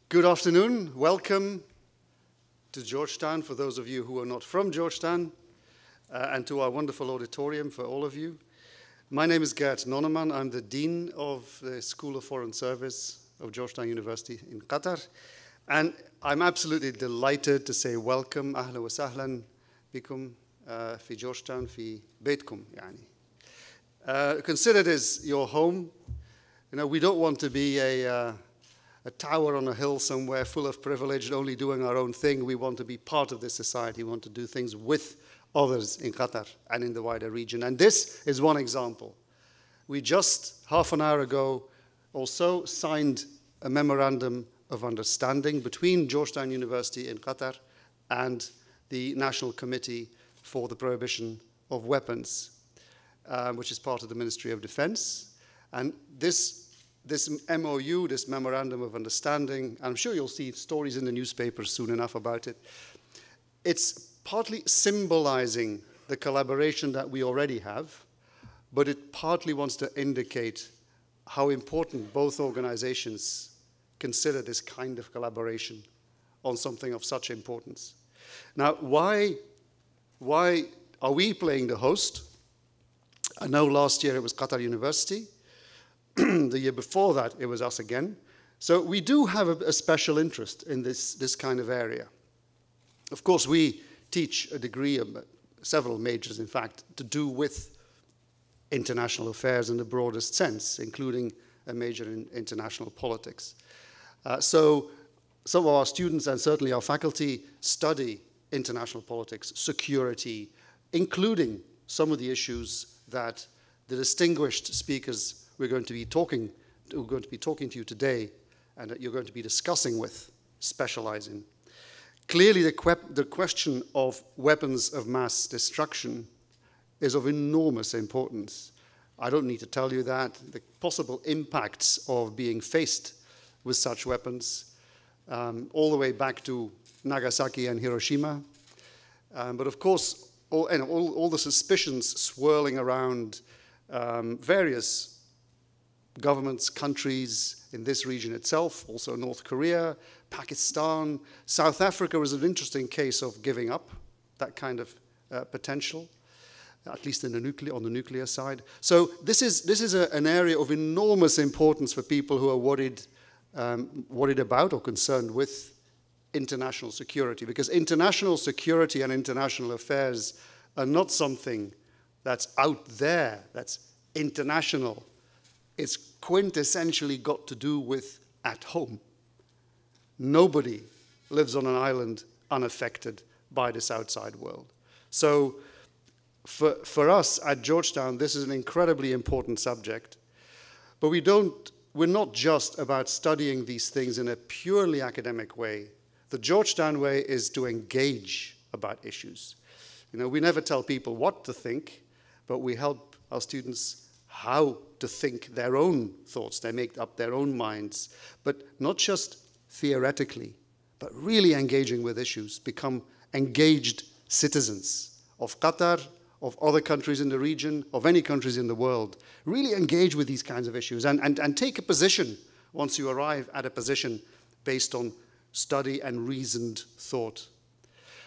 Good afternoon. Welcome to Georgetown for those of you who are not from Georgetown, and to our wonderful auditorium for all of you. My name is Gert Nonneman. I'm the Dean of the School of Foreign Service of Georgetown University in Qatar. And I'm absolutely delighted to say welcome, أهلا وسهلا بكم في Georgetown في بيتكم يعني. Consider this your home. You know, we don't want to be a tower on a hill somewhere full of privilege and only doing our own thing. We want to be part of this society. We want to do things with others in Qatar and in the wider region. And this is one example. We just, half an hour ago or so, signed a memorandum of understanding between Georgetown University in Qatar and the National Committee for the Prohibition of Weapons, which is part of the Ministry of Defense. And this MOU, this Memorandum of Understanding, I'm sure you'll see stories in the newspapers soon enough about it. It's partly symbolizing the collaboration that we already have, but it partly wants to indicate how important both organizations consider this kind of collaboration on something of such importance. Now, why are we playing the host? I know last year it was Qatar University. The year before that, it was us again. So we do have a special interest in this kind of area. Of course, we teach a degree of several majors, in fact, to do with international affairs in the broadest sense, including a major in international politics. So some of our students and certainly our faculty study international politics, security, including some of the issues that the distinguished speakers we're going to be talking to you today and that you're going to be discussing with specialize in. Clearly, the question of weapons of mass destruction is of enormous importance. I don't need to tell you that. The possible impacts of being faced with such weapons, all the way back to Nagasaki and Hiroshima. But of course, all the suspicions swirling around various governments, countries in this region itself, also North Korea, Pakistan. South Africa is an interesting case of giving up that kind of potential, at least on the nuclear side. So this is an area of enormous importance for people who are worried about or concerned with international security, because international security and international affairs are not something that's out there, that's international. It's quintessentially got to do with at home. Nobody lives on an island unaffected by this outside world. So for us at Georgetown, this is an incredibly important subject. But we're not just about studying these things in a purely academic way. The Georgetown way is to engage about issues. You know, we never tell people what to think, but we help our students how to think their own thoughts. They make up their own minds, but not just theoretically, but really engaging with issues, become engaged citizens of Qatar, of other countries in the region, of any countries in the world. Really engage with these kinds of issues and take a position once you arrive at a position based on study and reasoned thought.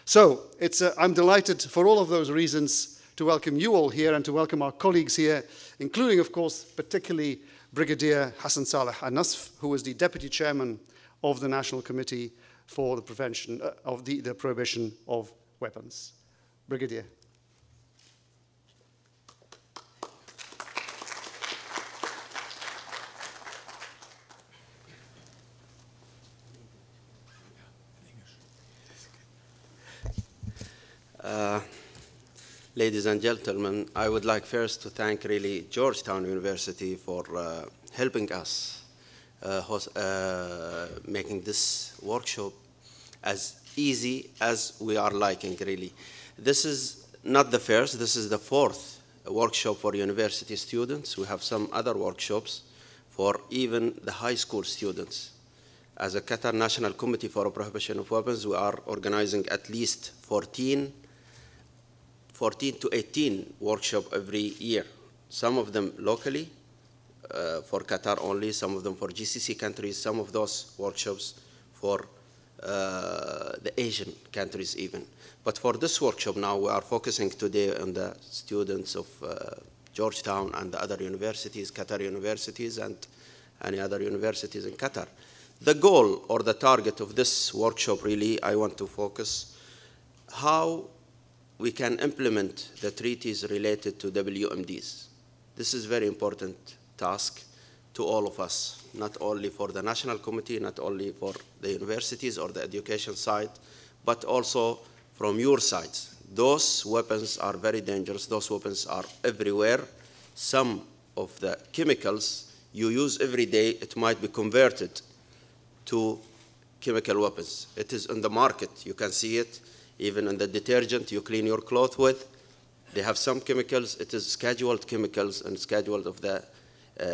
So I'm delighted for all of those reasons to welcome you all here and to welcome our colleagues here, including, of course, particularly Brigadier Hassan Saleh Al-Nesf, who is the Deputy Chairman of the National Committee for the Prevention of the Prohibition of Weapons. Brigadier. Ladies and gentlemen, I would like first to thank really Georgetown University for helping us making this workshop as easy as we are liking, really. This is not the first, this is the fourth workshop for university students. We have some other workshops for even the high school students. As a Qatar National Committee for Prohibition of Weapons, we are organizing at least 14 to 18 workshops every year. Some of them locally, for Qatar only, some of them for GCC countries, some of those workshops for the Asian countries even. But for this workshop now, we are focusing today on the students of Georgetown and the other universities, Qatar universities, and any other universities in Qatar. The goal or the target of this workshop, really, I want to focus how we can implement the treaties related to WMDs. This is a very important task to all of us, not only for the National Committee, not only for the universities or the education side, but also from your side. Those weapons are very dangerous. Those weapons are everywhere. Some of the chemicals you use every day, it might be converted to chemical weapons. It is in the market. You can see it. Even in the detergent you clean your clothes with, they have some chemicals. It is scheduled chemicals and scheduled of the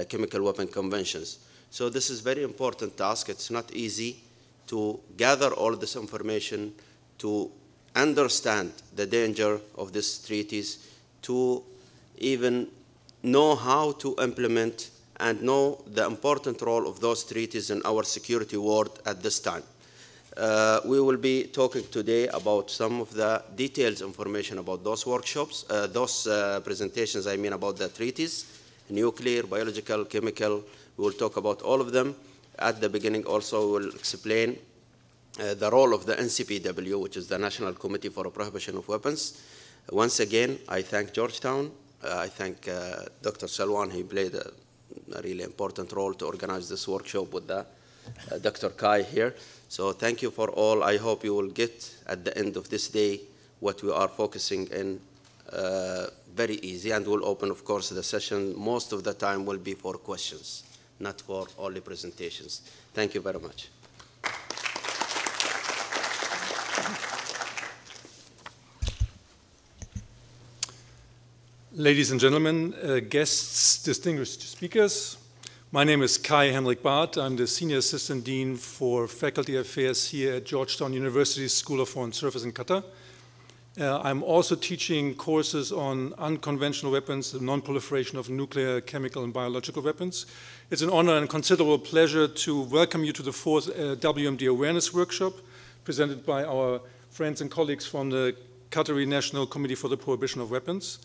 chemical weapon conventions. So this is a very important task. It's not easy to gather all this information, to understand the danger of these treaties, to even know how to implement and know the important role of those treaties in our security world at this time. We will be talking today about some of the details information about those workshops, those presentations, I mean about the treaties, nuclear, biological, chemical. We will talk about all of them. At the beginning also we will explain the role of the NCPW, which is the National Committee for Prohibition of Weapons. Once again, I thank Georgetown. I thank Dr. Salwan. He played a really important role to organize this workshop with the, Dr. Kai here. So thank you for all. I hope you will get at the end of this day what we are focusing in very easy, and we'll open, of course, the session. Most of the time will be for questions, not for only presentations. Thank you very much. Ladies and gentlemen, guests, distinguished speakers, my name is Kai Henrik Barth. I'm the Senior Assistant Dean for Faculty Affairs here at Georgetown University School of Foreign Service in Qatar. I'm also teaching courses on unconventional weapons, the non-proliferation of nuclear, chemical, and biological weapons. It's an honor and considerable pleasure to welcome you to the fourth WMD Awareness Workshop presented by our friends and colleagues from the Qatari National Committee for the Prohibition of Weapons.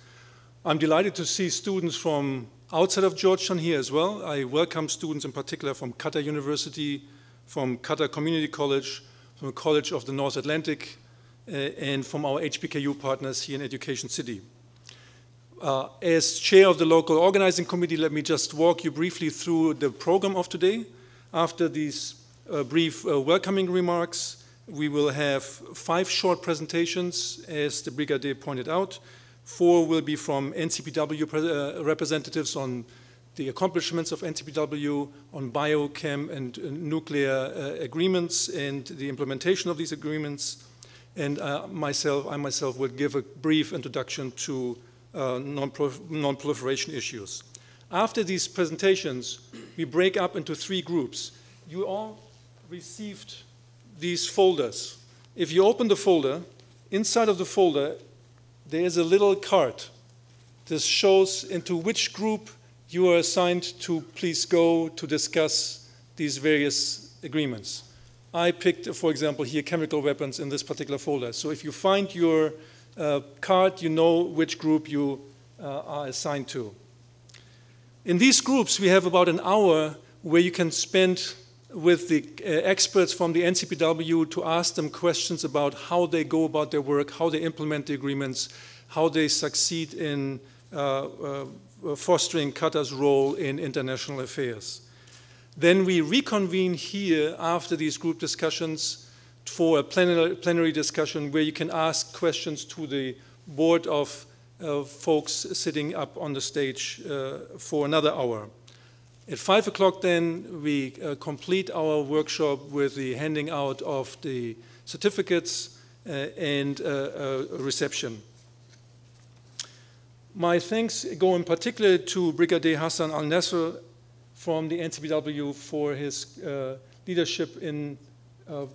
I'm delighted to see students from outside of Georgetown here as well. I welcome students in particular from Qatar University, from Qatar Community College, from the College of the North Atlantic, and from our HBKU partners here in Education City. As chair of the local organizing committee, let me just walk you briefly through the program of today. After these brief welcoming remarks, we will have 5 short presentations, as the Brigadier pointed out. 4 will be from NCPW representatives on the accomplishments of NCPW, on biochem and nuclear agreements and the implementation of these agreements. And I myself will give a brief introduction to non-proliferation issues. After these presentations, we break up into 3 groups. You all received these folders. If you open the folder, inside of the folder, there is a little card. This shows into which group you are assigned to please go to discuss these various agreements. I picked, for example, here chemical weapons in this particular folder. So if you find your card, you know which group you are assigned to. In these groups, we have about an hour where you can spend with the experts from the NCPW to ask them questions about how they go about their work, how they implement the agreements, how they succeed in fostering Qatar's role in international affairs. Then we reconvene here after these group discussions for a plenary discussion where you can ask questions to the board of folks sitting up on the stage for another hour. At 5 o'clock then, we complete our workshop with the handing out of the certificates and a reception. My thanks go in particular to Brigadier Hassan Al-Nesf from the NCPW for his leadership in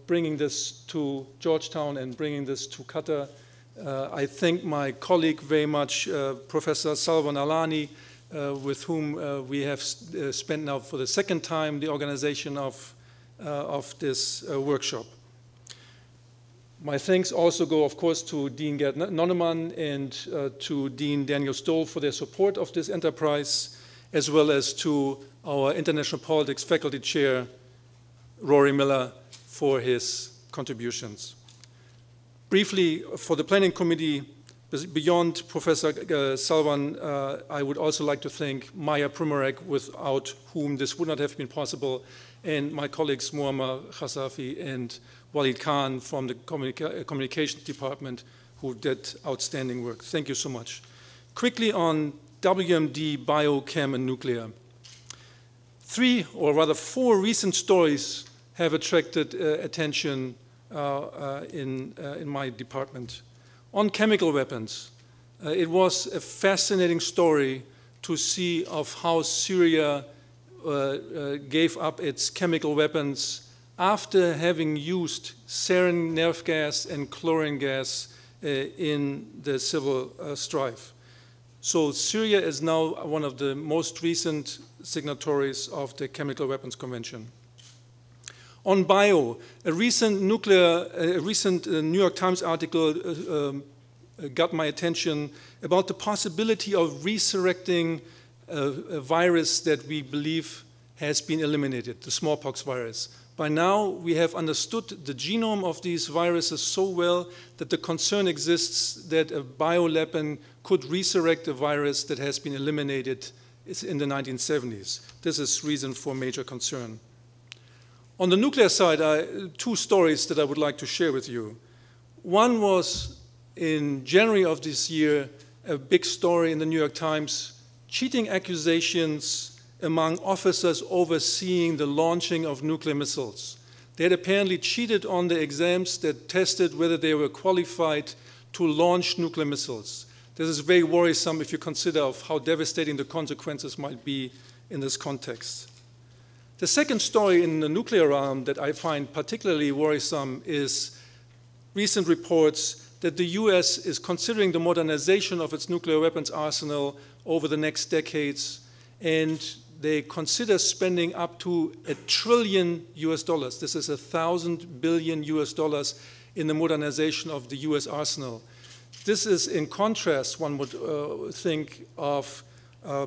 bringing this to Georgetown and bringing this to Qatar. I thank my colleague very much, Professor Salwan Alani, with whom we have spent now for the second time the organization of of this workshop. My thanks also go, of course, to Dean Gerd Nonnemann and to Dean Daniel Stoll for their support of this enterprise, as well as to our International Politics Faculty Chair, Rory Miller, for his contributions. Briefly, for the Planning Committee, beyond Professor Salwan, I would also like to thank Maya Primarek, without whom this would not have been possible, and my colleagues Muammar Khasafi and Walid Khan from the Communications Department, who did outstanding work. Thank you so much. Quickly on WMD, biochem, and nuclear. 3, or rather 4 recent stories have attracted attention in my department. On chemical weapons, it was a fascinating story to see of how Syria gave up its chemical weapons after having used sarin nerve gas and chlorine gas in the civil strife. So Syria is now one of the most recent signatories of the Chemical Weapons Convention. On bio, a recent New York Times article got my attention about the possibility of resurrecting a virus that we believe has been eliminated, the smallpox virus. By now, we have understood the genome of these viruses so well that the concern exists that a bioweapon could resurrect a virus that has been eliminated in the 1970s. This is reason for major concern. On the nuclear side, 2 stories that I would like to share with you. One was in January of this year, a big story in the New York Times, cheating accusations among officers overseeing the launching of nuclear missiles. They had apparently cheated on the exams that tested whether they were qualified to launch nuclear missiles. This is very worrisome if you consider of how devastating the consequences might be in this context. The second story in the nuclear realm that I find particularly worrisome is recent reports that the US is considering the modernization of its nuclear weapons arsenal over the next decades, and they consider spending up to $1 trillion US. This is 1,000 billion US dollars in the modernization of the US arsenal. This is in contrast, one would think, of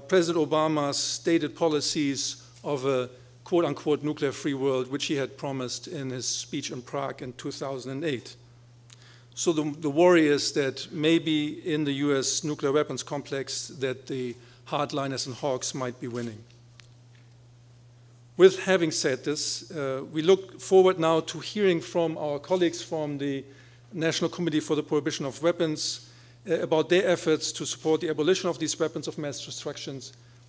President Obama's stated policies of a quote-unquote nuclear-free world, which he had promised in his speech in Prague in 2008. So the worry is that maybe in the US nuclear weapons complex that the hardliners and hawks might be winning. With having said this, we look forward now to hearing from our colleagues from the National Committee for the Prohibition of Weapons about their efforts to support the abolition of these weapons of mass destruction.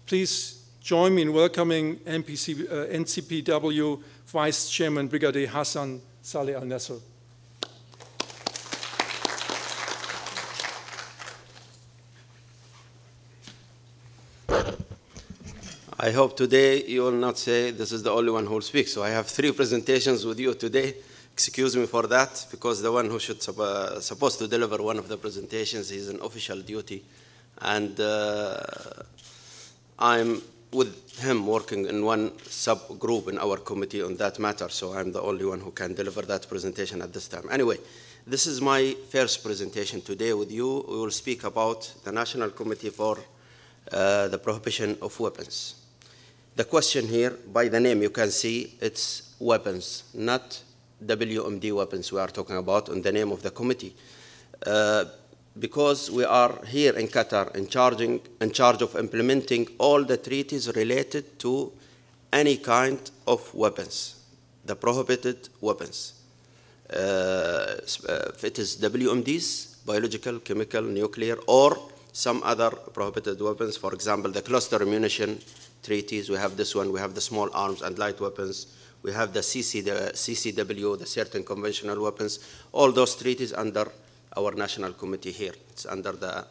Please join me in welcoming NCPW Vice Chairman Brigadier Hassan Saleh Al-Nesf. I hope today you will not say this is the only one who will speak. So I have 3 presentations with you today. Excuse me for that, because the one who should supposed to deliver one of the presentations is an official duty. And I'm with him working in one subgroup in our committee on that matter, so I'm the only one who can deliver that presentation at this time. Anyway, this is my first presentation today with you. We will speak about the National Committee for the Prohibition of Weapons. The question here, by the name you can see, it's weapons, not WMD weapons we are talking about in the name of the committee. Because we are here in Qatar in charge of implementing all the treaties related to any kind of weapons, the prohibited weapons. If it is WMDs, biological, chemical, nuclear, or some other prohibited weapons, for example, the cluster munition treaties, we have this one, we have the small arms and light weapons, we have the CCW, the certain conventional weapons, all those treaties under our national committee here. It's under the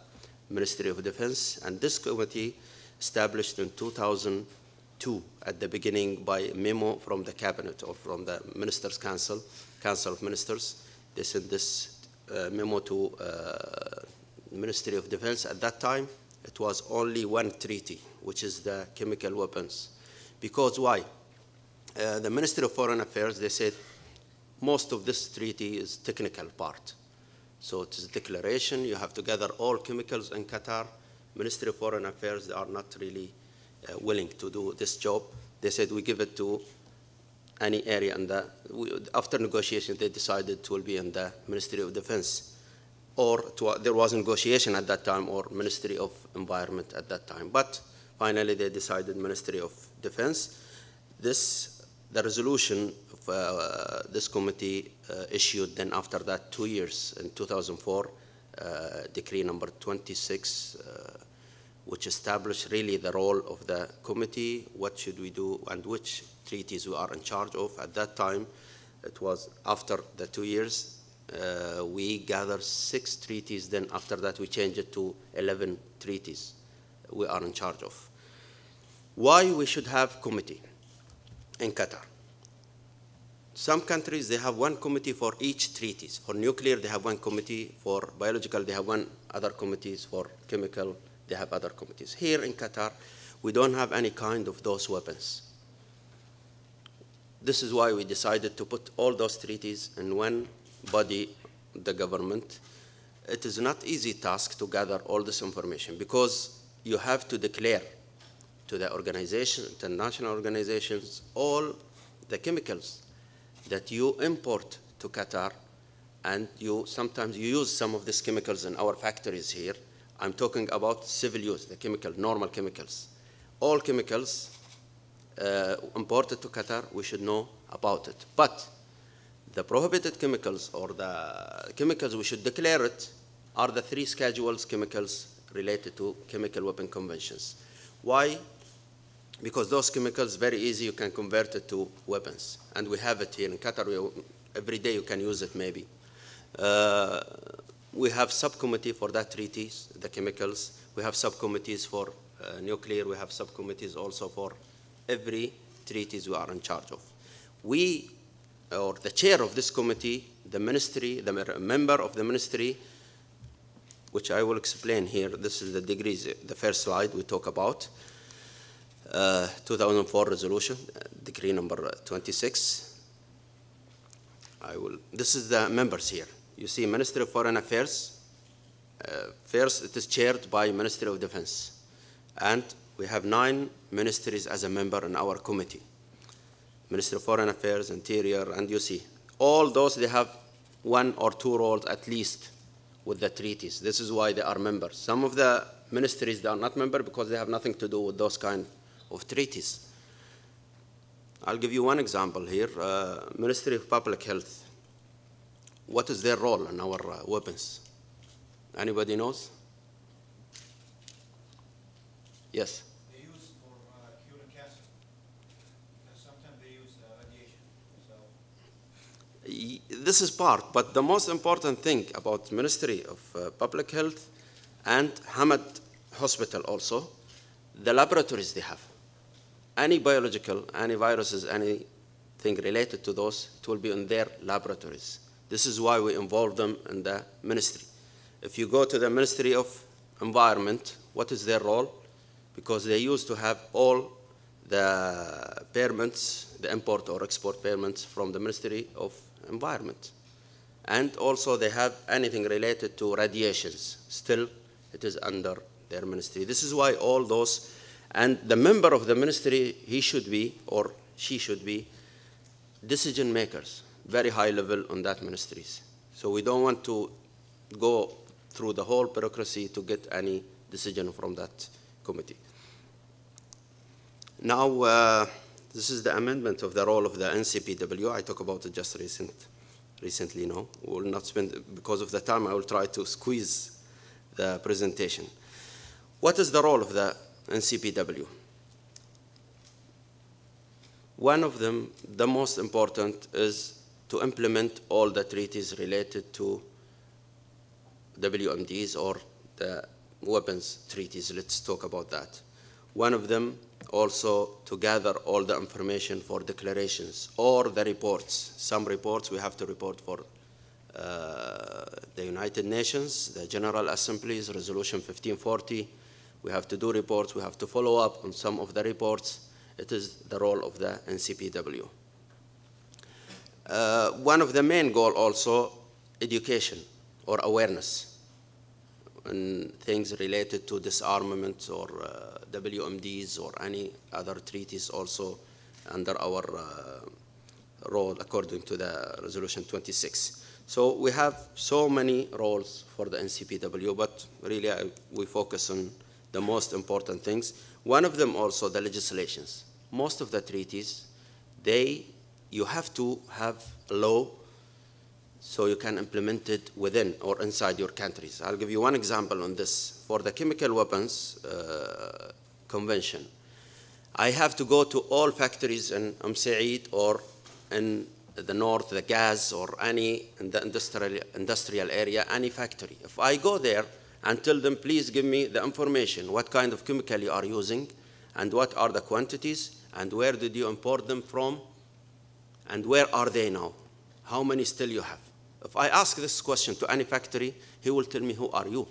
Ministry of Defense, and this committee established in 2002 at the beginning by memo from the cabinet or from the Ministers' Council of Ministers. They sent this memo to Ministry of Defense. At that time, it was only one treaty, which is the chemical weapons. Because why? the Ministry of Foreign Affairs, they said most of this treaty is technical part. So it is a declaration. You have to gather all chemicals in Qatar. Ministry of Foreign Affairs, they are not really willing to do this job. They said we give it to any area, and after negotiation, they decided it will be in the Ministry of Defense, or there was negotiation at that time, or Ministry of Environment at that time. But finally, they decided Ministry of Defense. The resolution of this committee issued then after that 2 years in 2004, decree number 26, which established really the role of the committee, what should we do, and which treaties we are in charge of. At that time, it was after the 2 years, we gathered 6 treaties. Then after that, we changed it to 11 treaties we are in charge of. Why we should have committee in Qatar? Some countries, they have one committee for each treaties. For nuclear, they have one committee. For biological, they have one other committees. For chemical, they have other committees. Here in Qatar, we don't have any kind of those weapons. This is why we decided to put all those treaties in one body, the government. It is not easy task to gather all this information, because you have to declare to the organization, international organizations, all the chemicals that you import to Qatar, and sometimes you use some of these chemicals in our factories here. I'm talking about civil use, the normal chemicals. All chemicals imported to Qatar, we should know about it. But the prohibited chemicals, or the chemicals we should declare it, are the 3 schedules chemicals related to chemical weapon conventions. Why? Because those chemicals, very easy, you can convert it to weapons. And we have it here in Qatar. Every day you can use it maybe. We have subcommittee for that treaties, the chemicals. We have subcommittees for nuclear. We have subcommittees also for every treaties we are in charge of. We, or the chair of this committee, the ministry, the member of the ministry, which I will explain here. This is the degrees, the first slide we talk about. 2004 resolution, decree number 26. This is the members here. You see Ministry of Foreign Affairs. First, it is chaired by Ministry of Defense. And we have 9 ministries as a member in our committee. Ministry of Foreign Affairs, Interior, and you see. All those, they have 1 or 2 roles at least with the treaties. This is why they are members. Some of the ministries, they are not members because they have nothing to do with those kind of treaties. I'll give you one example here. Ministry of Public Health. What is their role in our weapons? Anybody knows? Yes? They use for curing cancer. Because sometimes they use radiation. So. This is part, but the most important thing about Ministry of Public Health and Hamad Hospital also, the laboratories they have. Any biological, any viruses, anything related to those, it will be in their laboratories. This is why we involve them in the ministry. If you go to the Ministry of Environment, what is their role? Because they used to have all the permits, the import or export permits from the Ministry of Environment. And also they have anything related to radiations. Still, it is under their ministry. This is why all those, and the member of the ministry, he should be, or she should be, decision makers, very high level on that ministries. So we don't want to go through the whole bureaucracy to get any decision from that committee. Now, this is the amendment of the role of the NCPW. I talk about it just recently now. We will not spend, because of the time, I will try to squeeze the presentation. What is the role of the NCPW? One of them, the most important, is to implement all the treaties related to WMDs or the weapons treaties. Let's talk about that. One of them also to gather all the information for declarations or the reports. Some reports we have to report for the United Nations, the General Assembly's Resolution 1540. We have to do reports. We have to follow up on some of the reports. it is the role of the NCPW. One of the main goals also, education or awareness and things related to disarmament or WMDs or any other treaties also under our role according to the Resolution 26. So we have so many roles for the NCPW, but really we focus on the most important things. One of them also the legislations. Most of the treaties, you have to have a law so you can implement it within or inside your countries. I'll give you one example on this. For the Chemical Weapons Convention, I have to go to all factories in Said or in the north, the gas, or any in the industrial area, any factory. If I go there and tell them, please give me the information, what kind of chemical you are using, and what are the quantities, and where did you import them from, and where are they now? How many still you have? If I ask this question to any factory, he will tell me, who are you?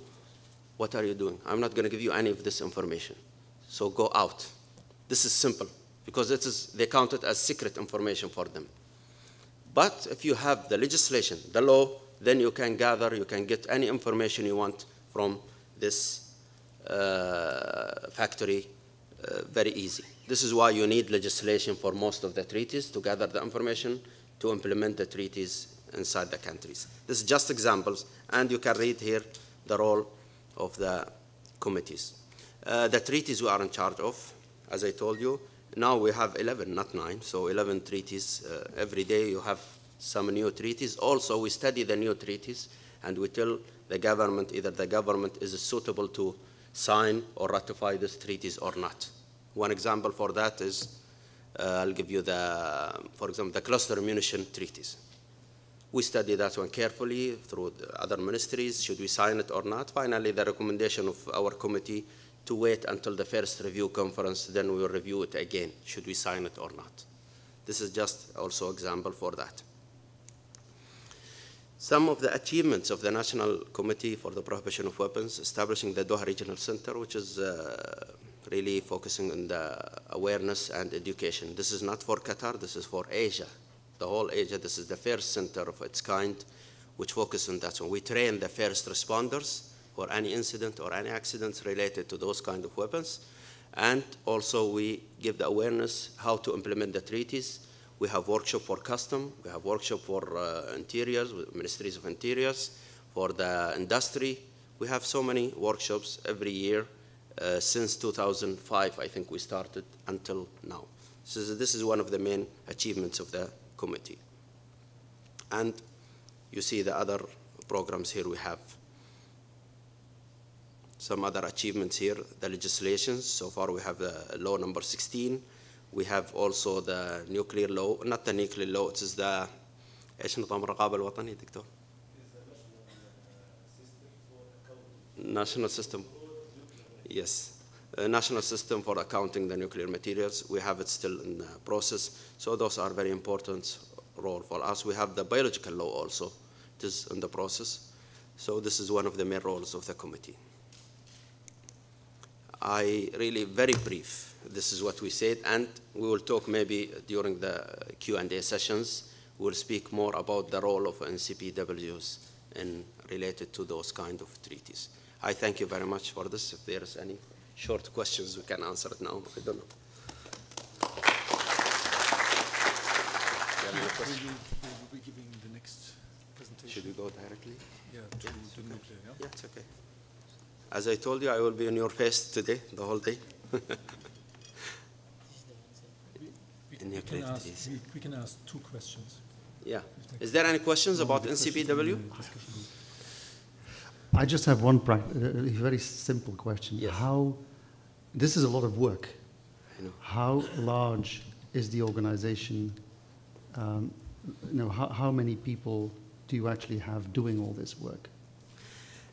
What are you doing? I'm not going to give you any of this information. So go out. This is simple, because they count it as secret information for them. But if you have the legislation, the law, then you can gather, you can get any information you want from this factory very easy. This is why you need legislation for most of the treaties to gather the information to implement the treaties inside the countries. This is just examples, and you can read here the role of the committees. The treaties we are in charge of, as I told you, now we have 11, not 9, so 11 treaties. Every day you have some new treaties. Also, we study the new treaties, and we tell the government either the government is suitable to sign or ratify these treaties or not. One example for that is, I'll give you for example, the cluster munition treaties. We study that one carefully through the other ministries, should we sign it or not. Finally, the recommendation of our committee to wait until the first review conference, then we will review it again, should we sign it or not. This is just also example for that. Some of the achievements of the National Committee for the Prohibition of Weapons, establishing the Doha Regional Center, which is really focusing on the awareness and education. This is not for Qatar, this is for Asia. The whole Asia, this is the first center of its kind, which focuses on that. So we train the first responders for any incident or any accidents related to those kind of weapons. And also we give the awareness how to implement the treaties. We have workshop for custom, we have workshop for interiors, ministries of interiors, for the industry. We have so many workshops every year since 2005, I think we started until now. So this is one of the main achievements of the committee. And you see the other programs here we have. Some other achievements here, the legislations. So far we have the law number 16. We have also the nuclear law, not the nuclear law, it is the ايش نظام الرقابة الوطني دكتور؟ National system. Yes, national system for accounting the nuclear materials. We have it still in the process. So those are very important role for us. We have the biological law also. It is in the process. So this is one of the main roles of the committee. I really, very brief, this is what we said, and we will talk maybe during the Q&A sessions. We'll speak more about the role of NCPWs in related to those kind of treaties. I thank you very much for this. If there is any short questions, we can answer it now. I don't know. Will you be giving the next presentation? Should we go directly? Yeah, to the nuclear, yeah? Yeah, it's okay. As I told you, I will be on your face today, the whole day. We can ask 2 questions. Yeah. Is there any questions about NCPW? I just have one very simple question. Yes. This is a lot of work. I know. How large is the organization? How many people do you actually have doing all this work?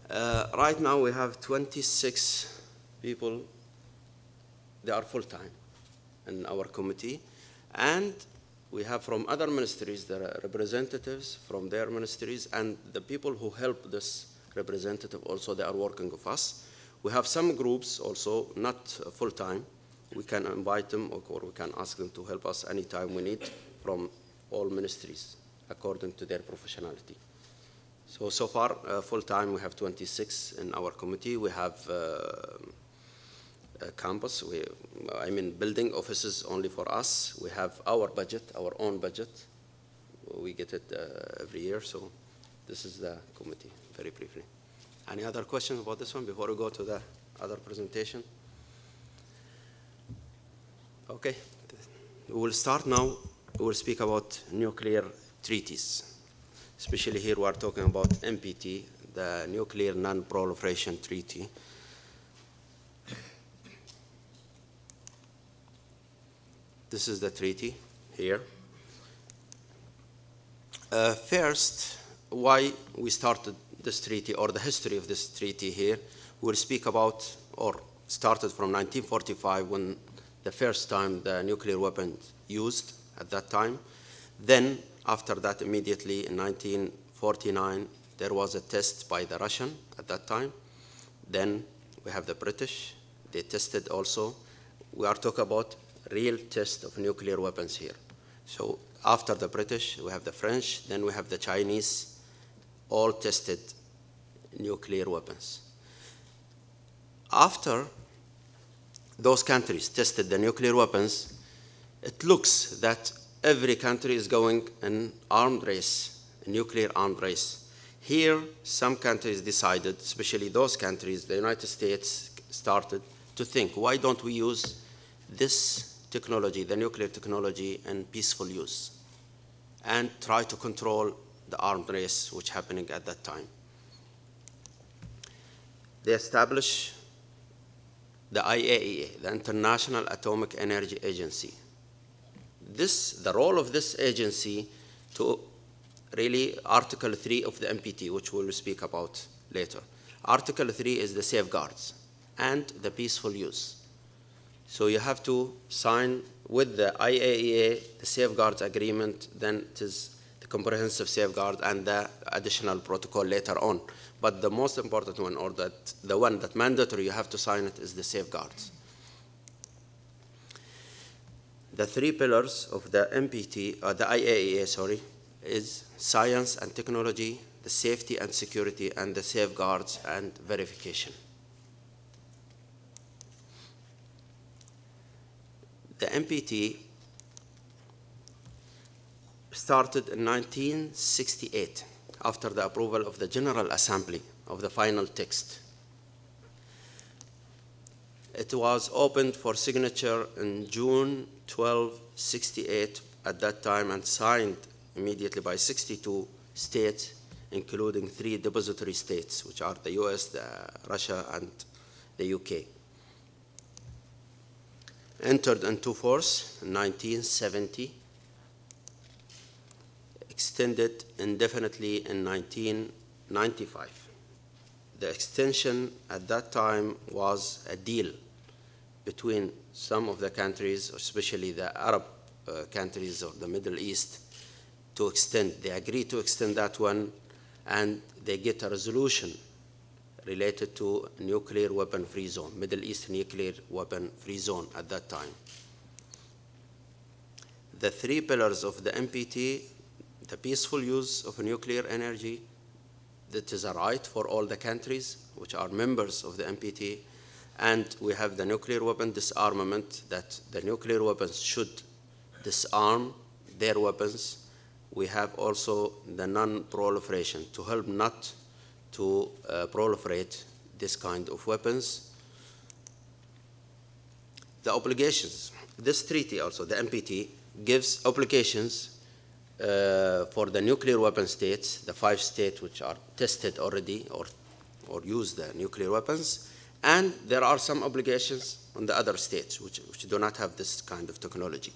Right now we have 26 people. They are full-time in our committee. And we have from other ministries, there are representatives from their ministries, and the people who help this representative also, they are working with us. We have some groups also, not full-time, we can invite them or we can ask them to help us anytime we need from all ministries according to their professionality. So far, full-time, we have 26 in our committee. We have a campus, building offices only for us. We have our budget, our own budget. We get it every year, so this is the committee, very briefly. Any other questions about this one before we go to the other presentation? Okay, we will start now. We will speak about nuclear treaties. Especially here we are talking about NPT, the Nuclear Non-Proliferation Treaty. This is the treaty here. First, why we started this treaty or the history of this treaty here. We'll speak about, or started from 1945 when the first time the nuclear weapon used at that time. Then after that, immediately in 1949, there was a test by the Russian at that time. Then we have the British. They tested also. We are talking about real test of nuclear weapons here. So after the British, we have the French, then we have the Chinese, all tested nuclear weapons. After those countries tested the nuclear weapons, it looks that every country is going an armed race, a nuclear armed race. Here, some countries decided, especially those countries, the United States started to think, why don't we use this technology, the nuclear technology, in peaceful use and try to control the armed race which happening at that time. They established the IAEA, the International Atomic Energy Agency. The role of this agency to really Article 3 of the NPT, which we will speak about later. Article 3 is the safeguards and the peaceful use. So you have to sign with the IAEA the safeguards agreement, then it is the comprehensive safeguard and the additional protocol later on. But the most important one, or the one that mandatory you have to sign it, is the safeguards. The three pillars of the NPT, the IAEA, sorry, is science and technology, the safety and security, and the safeguards and verification. The NPT started in 1968 after the approval of the General Assembly of the final text. It was opened for signature in June 1268 at that time and signed immediately by 62 states, including 3 depository states, which are the US, Russia, and the UK. Entered into force in 1970, extended indefinitely in 1995. The extension at that time was a deal between some of the countries, especially the Arab countries of the Middle East, to extend. They agreed to extend that one, and they get a resolution related to nuclear weapon-free zone, Middle East nuclear weapon-free zone at that time. The 3 pillars of the NPT, the peaceful use of nuclear energy, that is a right for all the countries which are members of the NPT, and we have the nuclear weapon disarmament, that the nuclear weapons should disarm their weapons. We have also the non-proliferation, to help not to proliferate this kind of weapons. The obligations. This treaty also, the NPT, gives obligations for the nuclear weapon states, the 5 states which are tested already or use the nuclear weapons, and there are some obligations on the other states which do not have this kind of technology.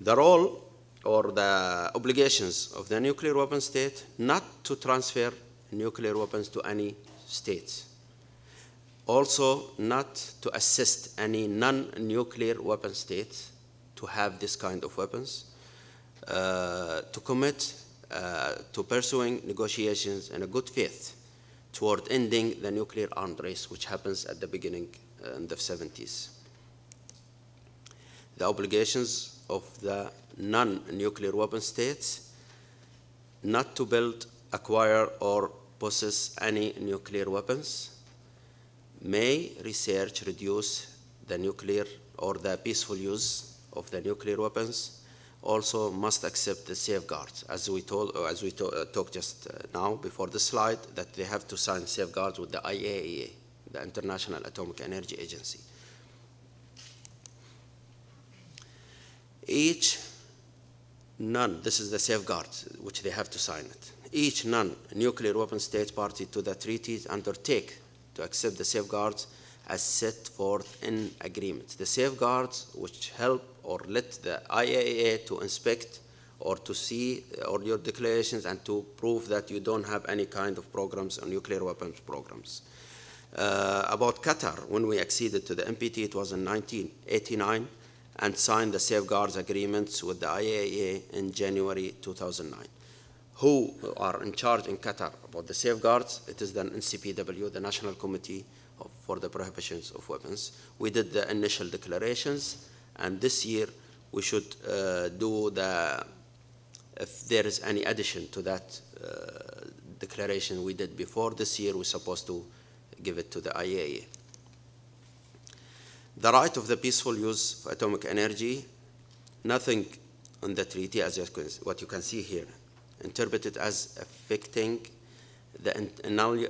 The role or the obligations of the nuclear weapon state not to transfer nuclear weapons to any states. Also, not to assist any non-nuclear weapon states to have this kind of weapons, to commit to pursuing negotiations in a good faith toward ending the nuclear armed race, which happens at the beginning in the 70s. the obligations of the non-nuclear weapon states not to build, acquire, or possess any nuclear weapons, may research, reduce the nuclear or the peaceful use of the nuclear weapons, also must accept the safeguards, as we talked just now before the slide, that they have to sign safeguards with the IAEA, the International Atomic Energy Agency. This is the safeguards which they have to sign it. Each non-nuclear weapon state party to the treaties undertake to accept the safeguards as set forth in agreements. The safeguards which help or let the IAEA to inspect or to see all your declarations and to prove that you don't have any kind of programs or nuclear weapons programs. About Qatar, when we acceded to the NPT, it was in 1989, and signed the safeguards agreements with the IAEA in January 2009. Who are in charge in Qatar about the safeguards? It is the NCPW, the National Committee for the Prohibitions of Weapons. We did the initial declarations, and this year we should do if there is any addition to that declaration we did before. This year we're supposed to give it to the IAEA. The right of the peaceful use of atomic energy, nothing on the treaty, as what you can see here, interpreted as affecting the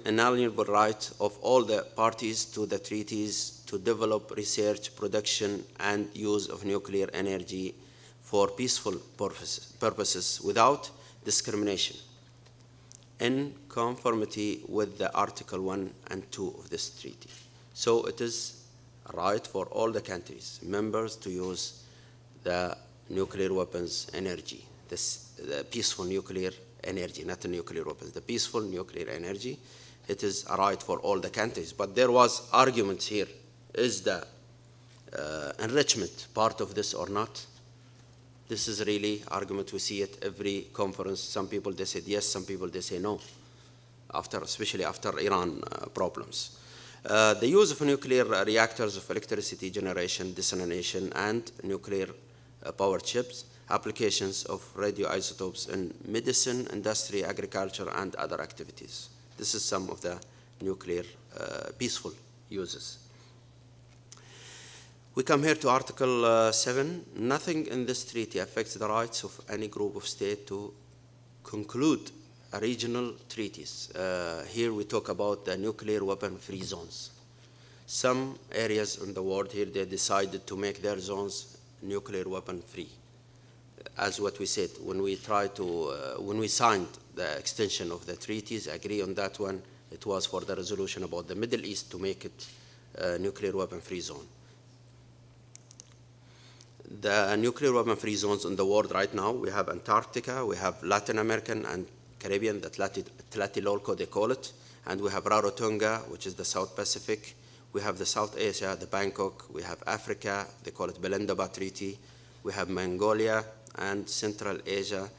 inalienable right of all the parties to the treaties to develop, research, production, and use of nuclear energy for peaceful purposes without discrimination, in conformity with the Article 1 and 2 of this treaty. So it is a right for all the countries, members, to use the nuclear weapons energy, the peaceful nuclear energy, not the nuclear weapons, the peaceful nuclear energy. It is a right for all the countries. But there was argument here, is the enrichment part of this or not? This is really argument. We see it every conference. Some people, they said yes, some people, they say no, especially after Iran problems. The use of nuclear reactors of electricity generation, dissemination, and nuclear power chips, applications of radioisotopes in medicine, industry, agriculture, and other activities. This is some of the nuclear peaceful uses. We come here to Article 7. Nothing in this treaty affects the rights of any group of states to conclude regional treaties. Here we talk about the nuclear weapon-free zones. Some areas in the world here, they decided to make their zones nuclear weapon-free. As what we said, when we signed the extension of the treaties, agree on that one, it was for the resolution about the Middle East to make it a nuclear weapon-free zone. The nuclear weapon-free zones in the world right now, we have Antarctica, we have Latin American and Caribbean, the Tlatelolco they call it, and we have Rarotonga, which is the South Pacific. We have the South Asia, the Bangkok. We have Africa, they call it Belendaba Treaty. We have Mongolia and Central Asia,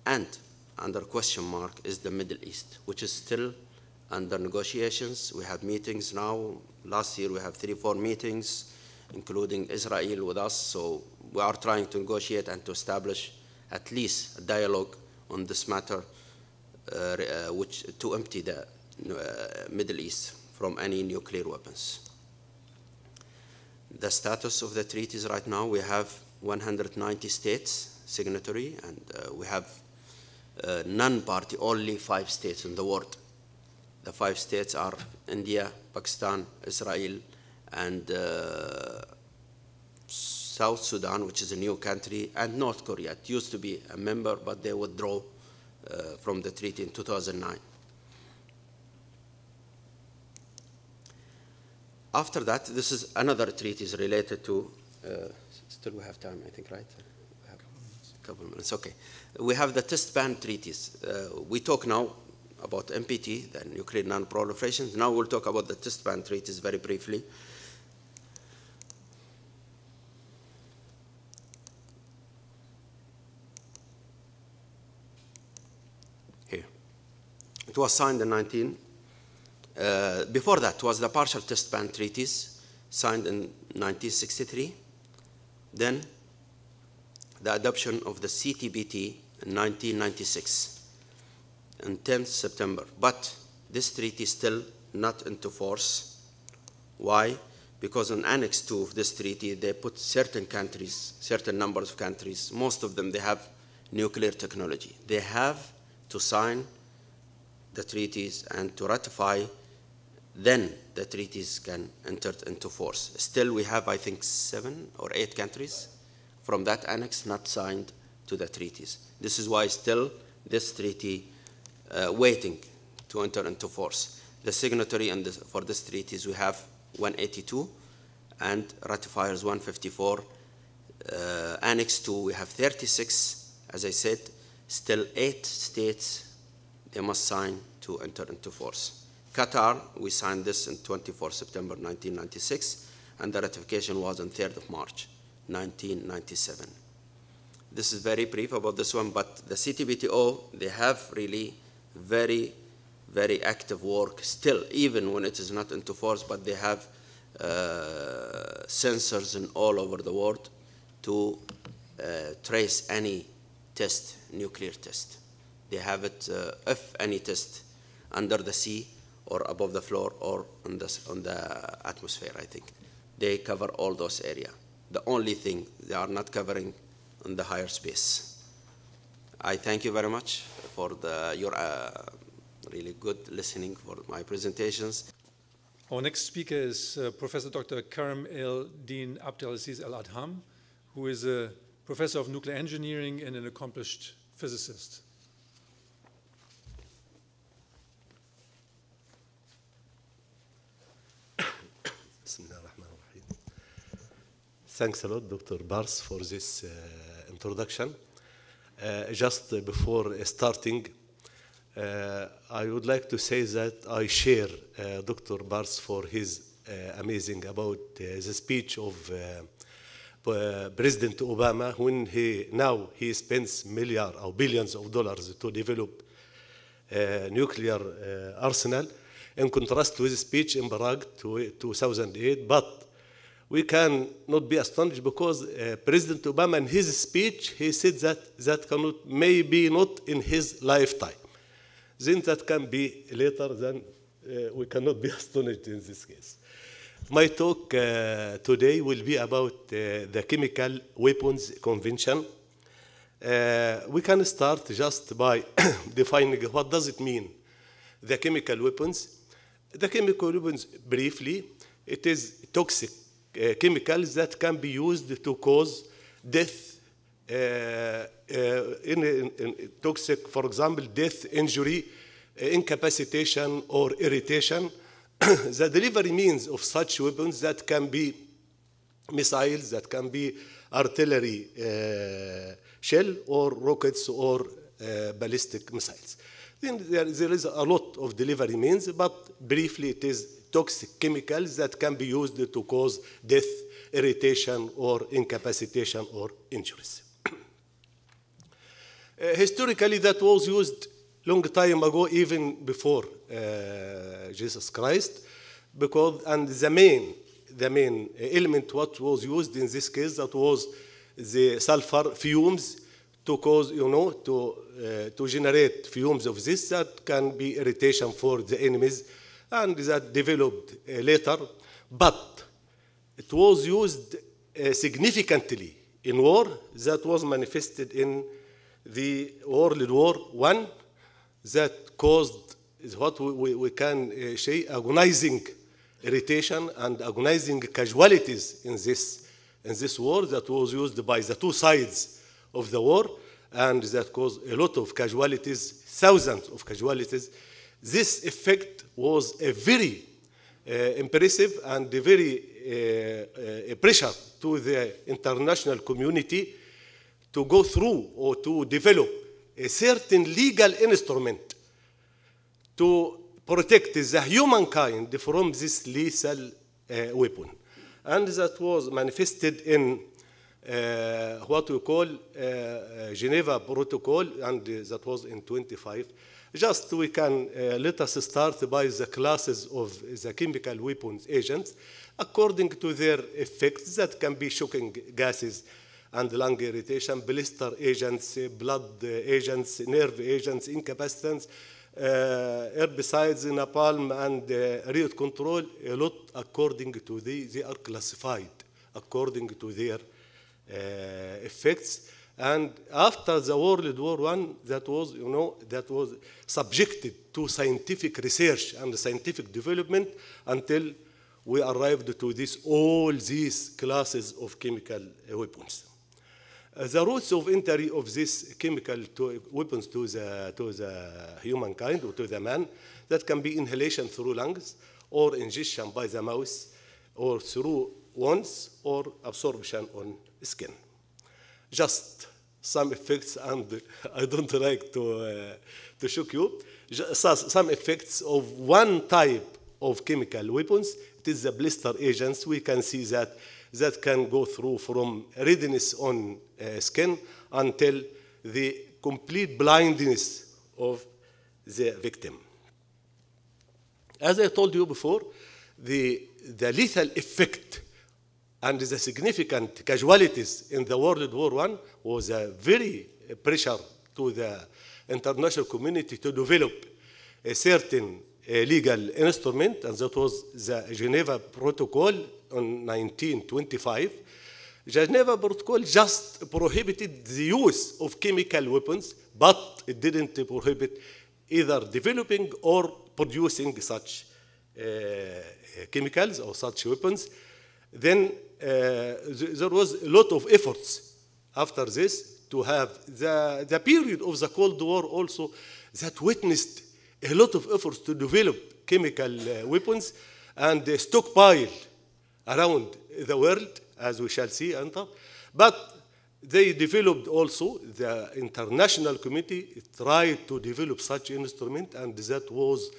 and under question mark is the Middle East, which is still under negotiations. We have meetings now. Last year we have 3-4 meetings, including Israel with us. So we are trying to negotiate and to establish at least a dialogue on this matter, to empty the Middle East from any nuclear weapons. The status of the treaties right now, we have 190 states signatory, and we have non-party, only 5 states in the world. The 5 states are India, Pakistan, Israel, and South Sudan, which is a new country, and North Korea. It used to be a member, but they withdrew from the treaty in 2009. After that, this is another treaty related to, still we have time, I think, right? We have a couple minutes, okay. We have the test ban treaties. We talk now about NPT, the nuclear non-proliferation. Now we'll talk about the test ban treaties very briefly. Here. It was signed in before that was the partial test ban treaties signed in 1963. Then the adoption of the CTBT in 1996 on 10th September. But this treaty is still not into force. Why? Because in Annex 2 of this treaty, they put certain countries, certain numbers of countries, most of them, they have nuclear technology. They have to sign the treaties and to ratify, then the treaties can enter into force. Still, we have, I think, 7 or 8 countries from that annex not signed to the treaties. This is why still this treaty waiting to enter into force. The signatory for this treaties, we have 182 and ratifiers 154. Annex 2, we have 36. As I said, still 8 states, they must sign to enter into force. Qatar, we signed this on 24 September 1996, and the ratification was on 3rd of March 1997. This is very brief about this one, but the CTBTO, they have really very, very active work still, even when it is not into force, but they have sensors in all over the world to trace any test, nuclear test. They have it, if any test under the sea or above the floor or on the atmosphere, I think. They cover all those areas. The only thing they are not covering in the higher space. I thank you very much for your really good listening for my presentations. Our next speaker is Professor Dr. Karim El-Din Abdelaziz Al-Adham, who is a professor of nuclear engineering and an accomplished physicist. Thanks a lot, Dr. Bars, for this introduction. Just before starting, I would like to say that I share Dr. Bars for his amazing about the speech of President Obama when he spends millions or billions of dollars to develop nuclear arsenal, in contrast to his speech in Prague 2008. But we can not be astonished because President Obama in his speech, he said that cannot, maybe not in his lifetime. Then that can be later, then we cannot be astonished in this case. My talk today will be about the Chemical Weapons Convention. We can start just by defining what does it mean, the chemical weapons. The chemical weapons, briefly, it is toxic chemicals that can be used to cause death, toxic, for example, death, injury, incapacitation, or irritation. The delivery means of such weapons that can be missiles, that can be artillery shell, or rockets, or ballistic missiles. Then there is a lot of delivery means, but briefly it is toxic chemicals that can be used to cause death, irritation, or incapacitation, or injuries. Historically, that was used long time ago, even before Jesus Christ, because, and the main element what was used in this case, that was the sulfur fumes to cause, to generate fumes of this that can be irritation for the enemies, and that developed later. But it was used significantly in war. That was manifested in the World War I, that caused what we can say agonizing irritation and agonizing casualties in this war that was used by the two sides of the war, and that caused a lot of casualties, thousands of casualties. This effect was a very impressive and a very pressure to the international community to go through or to develop a certain legal instrument to protect the humankind from this lethal weapon. And that was manifested in what we call Geneva Protocol, and that was in 25. Just we can, let us start by the classes of the chemical weapons agents according to their effects that can be shocking gases and lung irritation, blister agents, blood agents, nerve agents, incapacitants, herbicides, napalm, and riot control, a lot according to they are classified according to their effects. And after the World War I, that was, that was subjected to scientific research and scientific development until we arrived to all these classes of chemical weapons. The routes of entry of these chemical weapons to the humankind or to the man, that can be inhalation through lungs, or ingestion by the mouth, or through wounds, or absorption on skin. Just some effects, and I don't like to shock you. Just some effects of one type of chemical weapons. It is the blister agents. We can see that can go through from redness on skin until the complete blindness of the victim. As I told you before, the lethal effect and the significant casualties in the World War I was a very pressure to the international community to develop a certain legal instrument, and that was the Geneva Protocol in 1925. Geneva Protocol just prohibited the use of chemical weapons, but it didn't prohibit either developing or producing such chemicals or such weapons. Then there was a lot of efforts after this to have the period of the Cold War also that witnessed a lot of efforts to develop chemical weapons and stockpile around the world, as we shall see. But they developed also, the international committee tried to develop such instrument, and that was,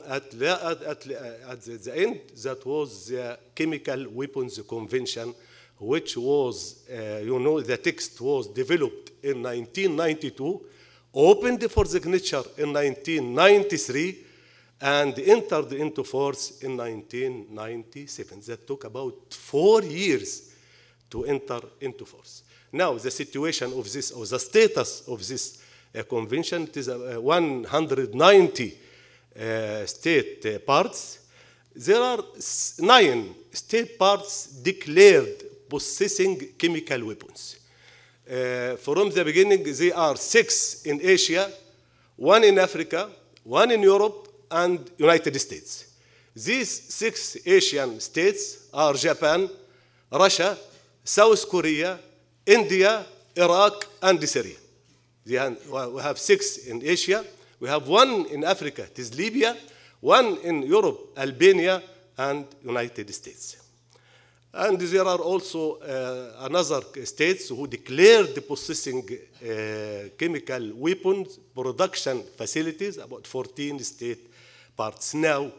at the end, that was the Chemical Weapons Convention, which was, the text was developed in 1992, opened for signature in 1993, and entered into force in 1997. That took about 4 years to enter into force. Now, the situation of this, or the status of this convention, it is 190 state parts. There are 9 state parts declared possessing chemical weapons. From the beginning, there are 6 in Asia, 1 in Africa, 1 in Europe, and United States. These 6 Asian states are Japan, Russia, South Korea, India, Iraq, and Syria. We have 6 in Asia. We have 1 in Africa, it is Libya, 1 in Europe, Albania, and United States. And there are also another states who declared possessing chemical weapons production facilities, about 14 state parts. Now,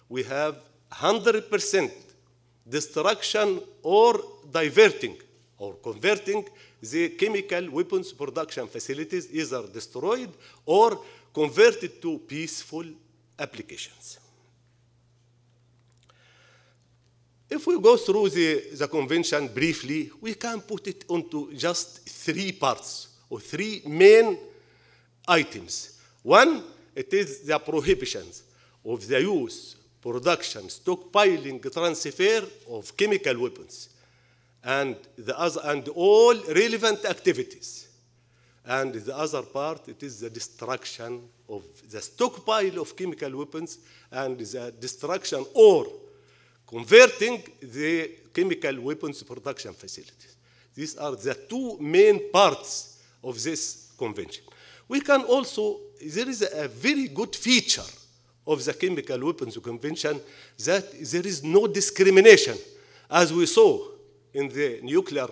we have 100% destruction or diverting or converting the chemical weapons production facilities, either destroyed or converted to peaceful applications. If we go through the convention briefly, we can put it into just 3 parts or 3 main items. One, it is the prohibitions of the use, production, stockpiling, transfer of chemical weapons, and all relevant activities. And the other part, it is the destruction of the stockpile of chemical weapons and the destruction or converting the chemical weapons production facilities. These are the 2 main parts of this convention. We can also, there is a very good feature of the Chemical Weapons Convention that there is no discrimination. As we saw in the nuclear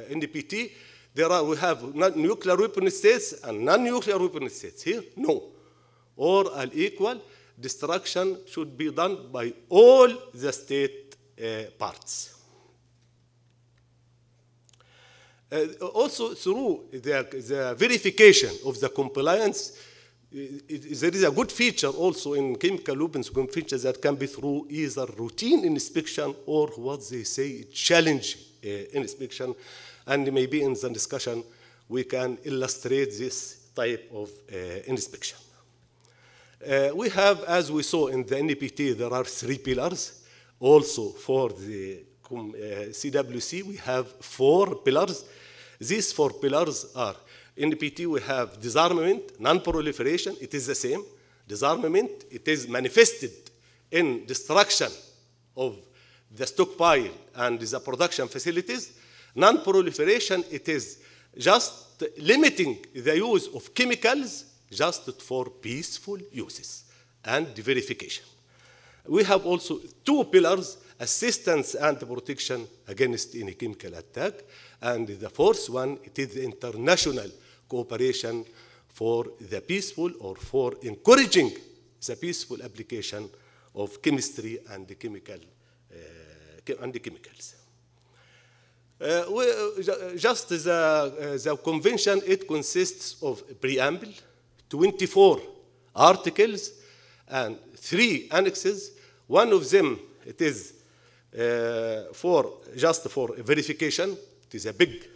NPT, we have nuclear weapon states and non-nuclear weapon states. Here, no. Or an equal destruction should be done by all the state parts. Also, through the verification of the compliance, there is a good feature also in Chemical Weapons Convention that can be through either routine inspection or what they say challenge inspection. And maybe in the discussion, we can illustrate this type of inspection. We have, as we saw in the NPT, there are 3 pillars. Also for the CWC, we have 4 pillars. These 4 pillars are, in NPT, we have disarmament, non-proliferation, it is the same. Disarmament, it is manifested in destruction of the stockpile and the production facilities. Non-proliferation, it is just limiting the use of chemicals just for peaceful uses and verification. We have also 2 pillars, assistance and protection against any chemical attack. And the 4th one, it is the international cooperation for the peaceful or for encouraging the peaceful application of chemistry and the chemicals. Just the convention, it consists of preamble, 24 articles, and 3 annexes. One of them, it is just for verification. It is a big,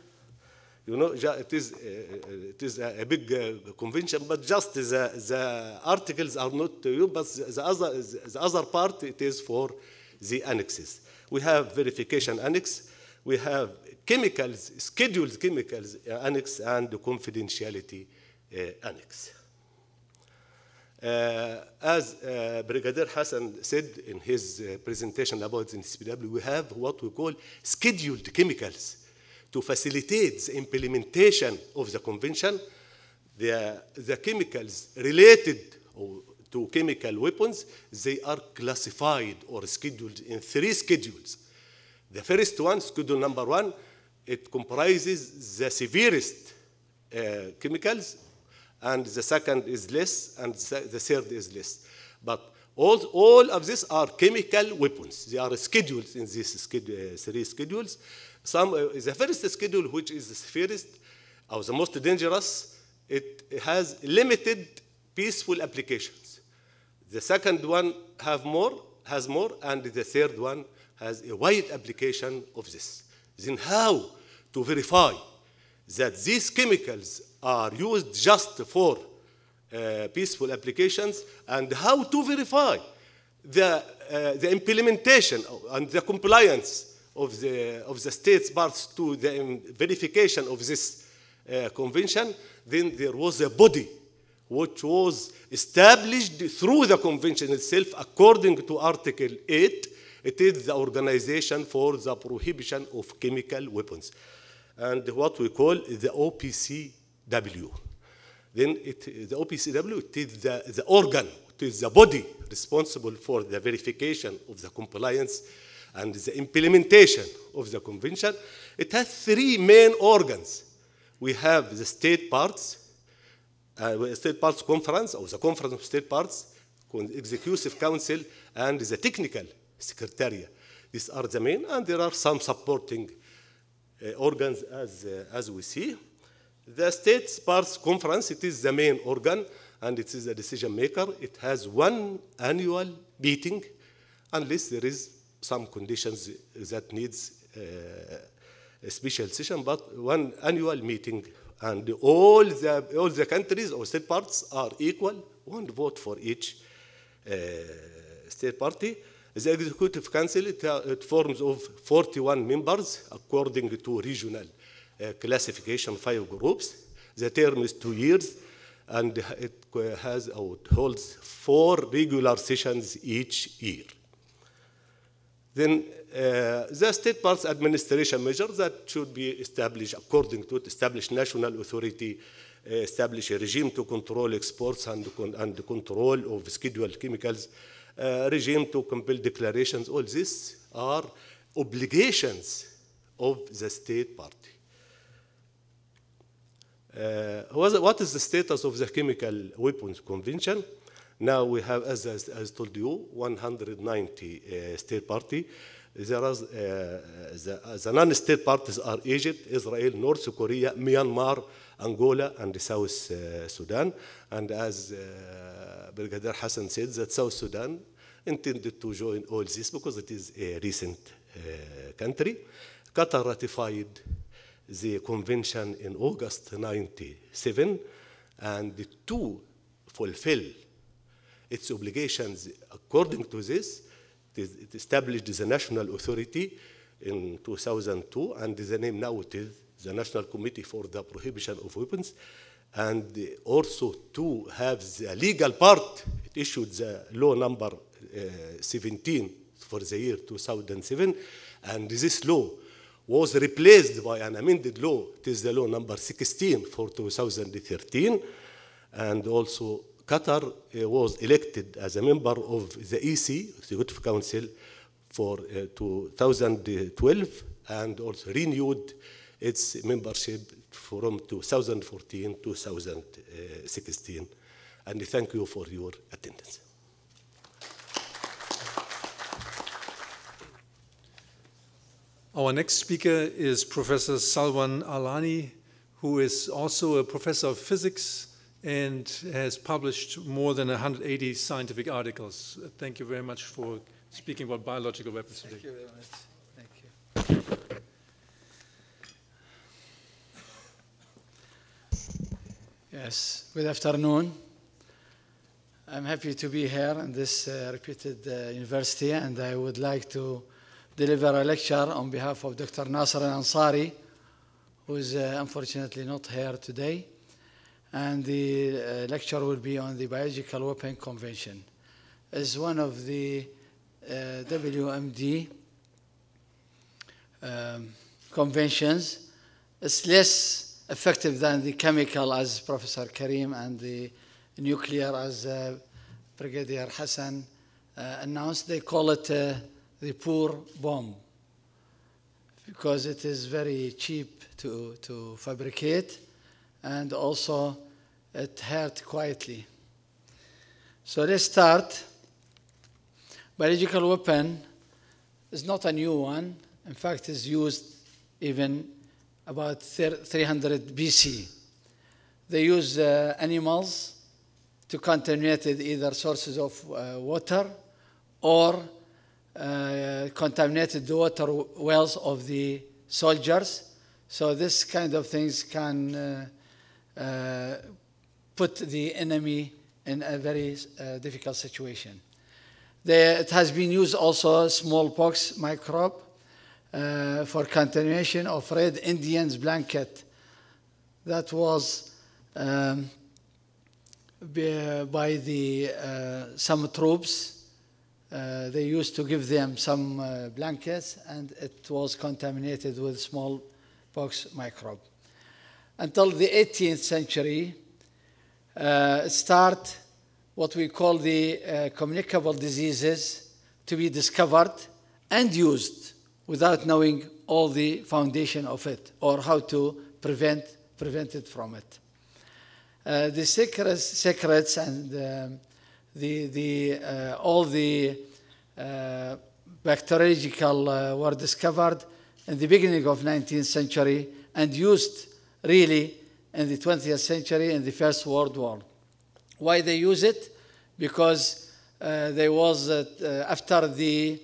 it is a big convention, but just the articles are not to you, but the other part, it is for the annexes. We have verification annex, we have chemicals, scheduled chemicals annex, and the confidentiality annex. As Brigadier Hassan said in his presentation about the NCPW, we have what we call scheduled chemicals to facilitate the implementation of the convention. The chemicals related to chemical weapons, they are classified or scheduled in 3 schedules. The first one, schedule number 1, it comprises the severest chemicals, and the second is less, and the third is less. But all of these are chemical weapons. They are scheduled in these 3 schedules. The first schedule, which is the severest or the most dangerous, it has limited peaceful applications. The second one has more, and the third one has a wide application of this. Then how to verify that these chemicals are used just for peaceful applications, and how to verify the implementation and the compliance of the states' parts to the verification of this convention. Then there was a body which was established through the convention itself according to Article 8. It is the Organization for the Prohibition of Chemical Weapons, and what we call the OPCW. Then the OPCW, it is the organ, it is the body responsible for the verification of the compliance and the implementation of the convention. It has 3 main organs. We have the state parts conference, or the conference of state parts, executive council, and the technical secretariat. These are the main, and there are some supporting organs as we see. The States Parts Conference, it is the main organ, and it is a decision maker. It has 1 annual meeting, unless there is some conditions that needs a special session, but 1 annual meeting, and all the countries or state parts are equal, 1 vote for each state party. The Executive Council, it forms of 41 members according to regional classification, 5 groups. The term is 2 years, and it holds 4 regular sessions each year. Then the state parts administration measures that should be established according to it, establish national authority, establish a regime to control exports and control of scheduled chemicals, regime to compel declarations. All these are obligations of the state party. What is the status of the Chemical Weapons Convention? Now we have, as told you, 190 state party. There are the non-state parties are Egypt, Israel, North Korea, Myanmar, Angola, and South Sudan. And as Brigadier Hassan said, that South Sudan intended to join all this because it is a recent country. Qatar ratified the convention in August 97, and to fulfill its obligations according to this, it established the national authority in 2002, and the name now it is the National Committee for the Prohibition of Weapons, and also to have the legal part, it issued the law number 17 for the year 2007, and this law was replaced by an amended law. It is the law number 16 for 2013, and also Qatar was elected as a member of the EC, Executive Council, for 2012, and also renewed its membership from 2014 to 2016. And thank you for your attendance. Our next speaker is Professor Salwan Alani, who is also a professor of physics and has published more than 180 scientific articles. Thank you very much for speaking about biological weapons today. Thank you very much. Thank you. Yes, good afternoon. I'm happy to be here in this reputed university, and I would like to deliver a lecture on behalf of Dr. Nasser Al-Ansari, who is unfortunately not here today. And the lecture will be on the Biological Weapon Convention. It's one of the WMD conventions. It's less effective than the chemical, as Professor Karim, and the nuclear, as Brigadier Hassan announced. They call it the poor bomb because it is very cheap to fabricate, and also it hurt quietly. So let's start. Biological weapon is not a new one. In fact, it's used even about 300 BC. They use animals to contaminate either sources of water or contaminated the water wells of the soldiers. So this kind of things can put the enemy in a very difficult situation. It has been used also smallpox microbe for contamination of Red Indians blanket. That was by some troops. They used to give them some blankets, and it was contaminated with smallpox microbe. Until the 18th century, start what we call the communicable diseases to be discovered and used without knowing all the foundation of it or how to prevent it from it. The secrets and all the bacteriological were discovered in the beginning of 19th century and used really in the 20th century in the First World War. Why they use it? Because there was after the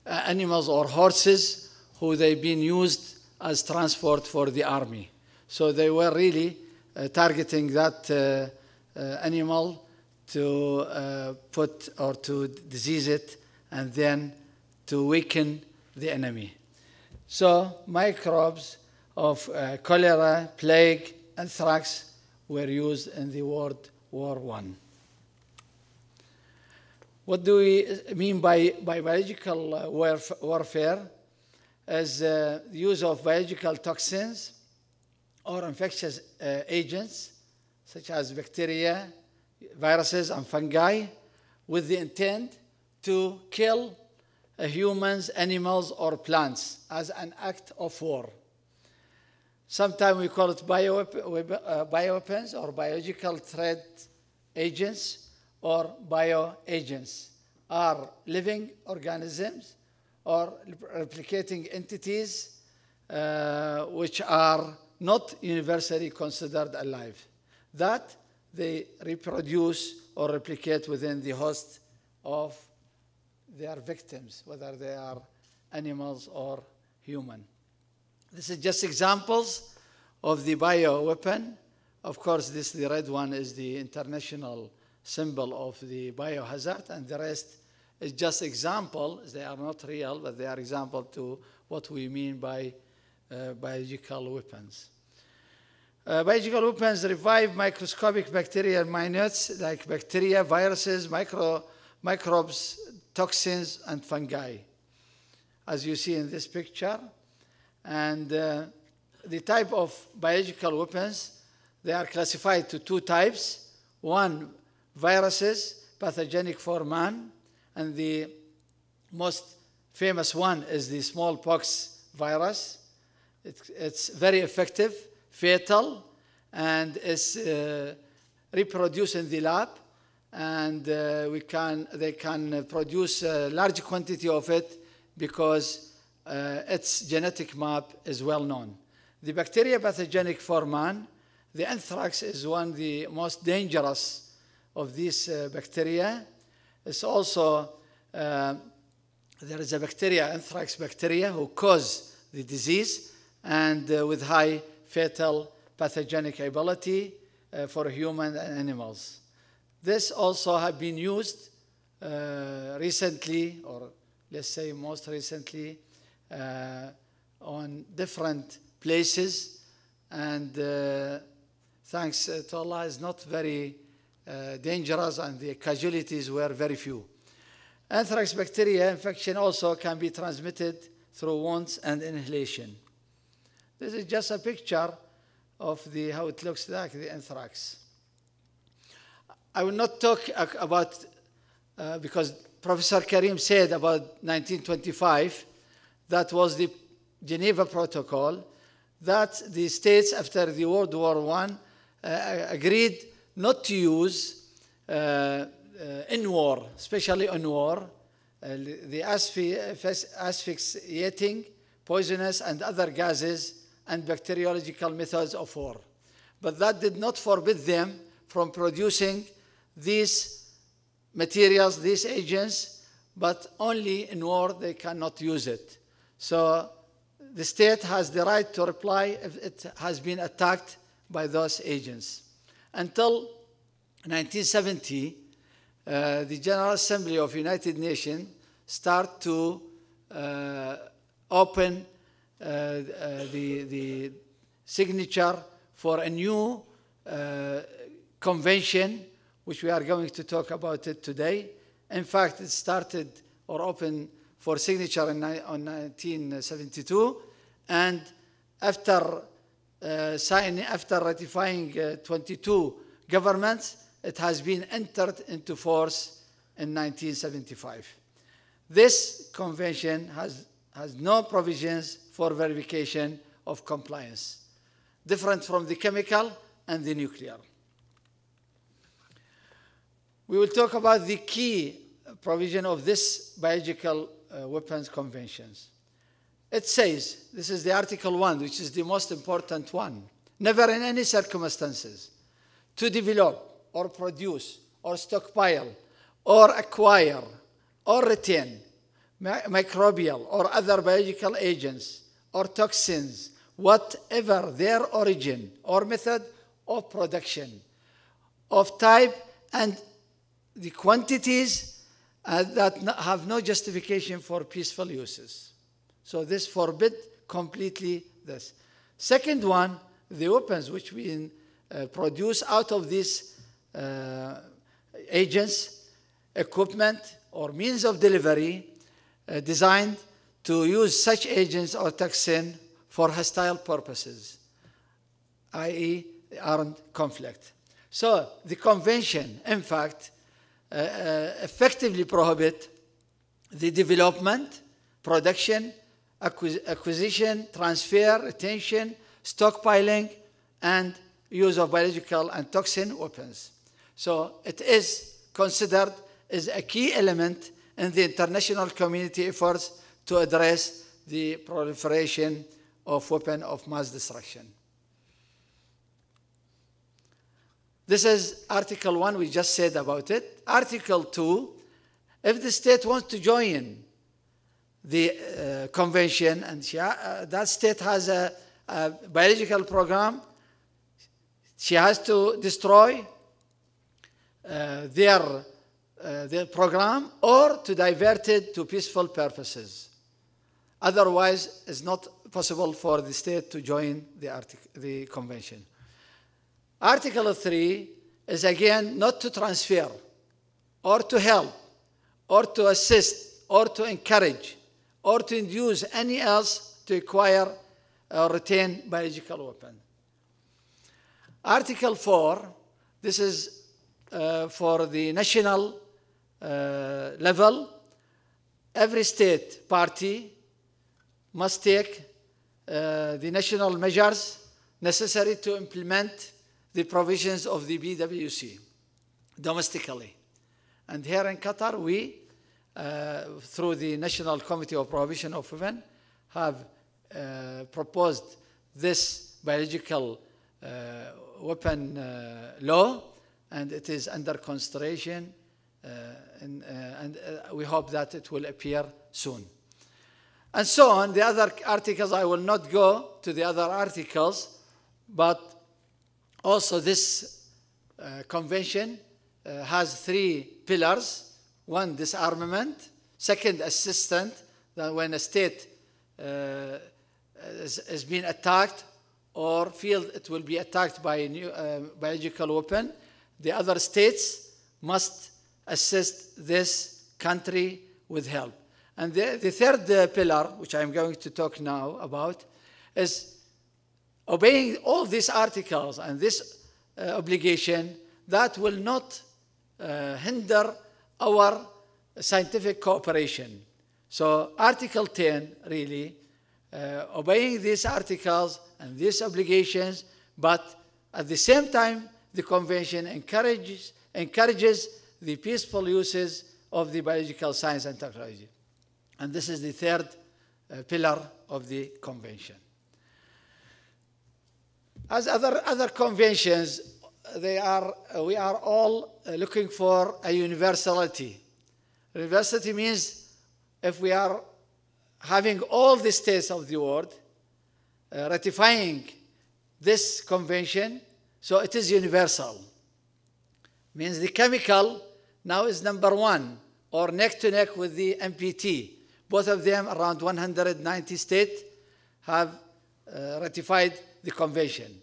animals or horses who they've been used as transport for the army. So they were really targeting that animal to put or to disease it and then to weaken the enemy. So microbes of cholera, plague, anthrax were used in the World War I. What do we mean by biological warfare? As the use of biological toxins or infectious agents such as bacteria, viruses, and fungi with the intent to kill humans, animals, or plants as an act of war. Sometimes we call it bioweapons or biological threat agents or bioagents, are living organisms or replicating entities which are not universally considered alive, that they reproduce or replicate within the host of their victims, whether they are animals or human. This is just examples of the bioweapon. Of course, the red one is the international symbol of the biohazard, and the rest is just example. They are not real, but they are example to what we mean by biological weapons. Biological weapons revive microscopic bacterial minutes like bacteria, viruses, microbes, toxins, and fungi, as you see in this picture. And the type of biological weapons, they are classified to two types. One, viruses, pathogenic for man, and the most famous one is the smallpox virus. It's very effective, fatal, and is reproduced in the lab, and they can produce a large quantity of it because its genetic map is well known. The bacteria pathogenic for man, the anthrax is one of the most dangerous of these bacteria. It's also, there is a bacteria, anthrax bacteria, who cause the disease, and with high fatal pathogenic ability for humans and animals. This also have been used recently, or let's say most recently, on different places, and thanks to Allah, is not very dangerous, and the casualties were very few. Anthrax bacteria infection also can be transmitted through wounds and inhalation. This is just a picture of how it looks like, the anthrax. I will not talk about, because Professor Karim said about 1925, that was the Geneva Protocol, that the states after the World War I agreed not to use in war, especially in war, the asphyxiating, poisonous, and other gases and bacteriological methods of war. But that did not forbid them from producing these materials, these agents, but only in war they cannot use it. So the state has the right to reply if it has been attacked by those agents. Until 1970, the General Assembly of United Nations started to open the signature for a new convention, which we are going to talk about it today. In fact, it started or opened for signature in 1972, and after ratifying 22 governments, it has been entered into force in 1975. This convention has no provisions for verification of compliance, different from the chemical and the nuclear. We will talk about the key provision of this biological weapons conventions. It says, this is the Article 1, which is the most important one, never in any circumstances to develop or produce or stockpile or acquire or retain microbial or other biological agents or toxins, whatever their origin or method of production, of type, and the quantities that have no justification for peaceful uses. So this forbid completely this. Second one, the weapons which we produce out of these agents, equipment, or means of delivery designed to use such agents or toxin for hostile purposes, i.e. armed conflict. So the convention, in fact, effectively prohibit the development, production, acquisition, transfer, retention, stockpiling, and use of biological and toxin weapons. So it is considered as a key element in the international community efforts to address the proliferation of weapons of mass destruction. This is Article 1, we just said about it. Article 2, if the state wants to join the convention, and that state has a a biological program, she has to destroy their program or to divert it to peaceful purposes. Otherwise, it's not possible for the state to join the convention. Article 3 is again not to transfer or to help or to assist or to encourage or to induce any else to acquire or retain biological weapon. Article 4, this is for the national level. Every state party must take the national measures necessary to implement the provisions of the BWC domestically. And here in Qatar, we, through the National Committee of Prohibition of Weapons, have proposed this biological weapon law, and it is under consideration, and we hope that it will appear soon. And so on. The other articles, I will not go to the other articles, but also this convention has 3 pillars. 1, disarmament. 2, assistance, that when a state is being attacked or feel it will be attacked by a new biological weapon, the other states must assist this country with help. And the third pillar, which I'm going to talk now about, is obeying all these articles and this obligation that will not hinder our scientific cooperation. So Article 10, really, obeying these articles and these obligations, but at the same time, the Convention encourages the peaceful uses of the biological science and technology. And this is the third pillar of the Convention. As other conventions, we are all looking for a universality. Universality means if we are having all the states of the world ratifying this convention, so it is universal. Means the chemical now is number 1, or neck to neck with the NPT. Both of them, around 190 states, have ratified the convention.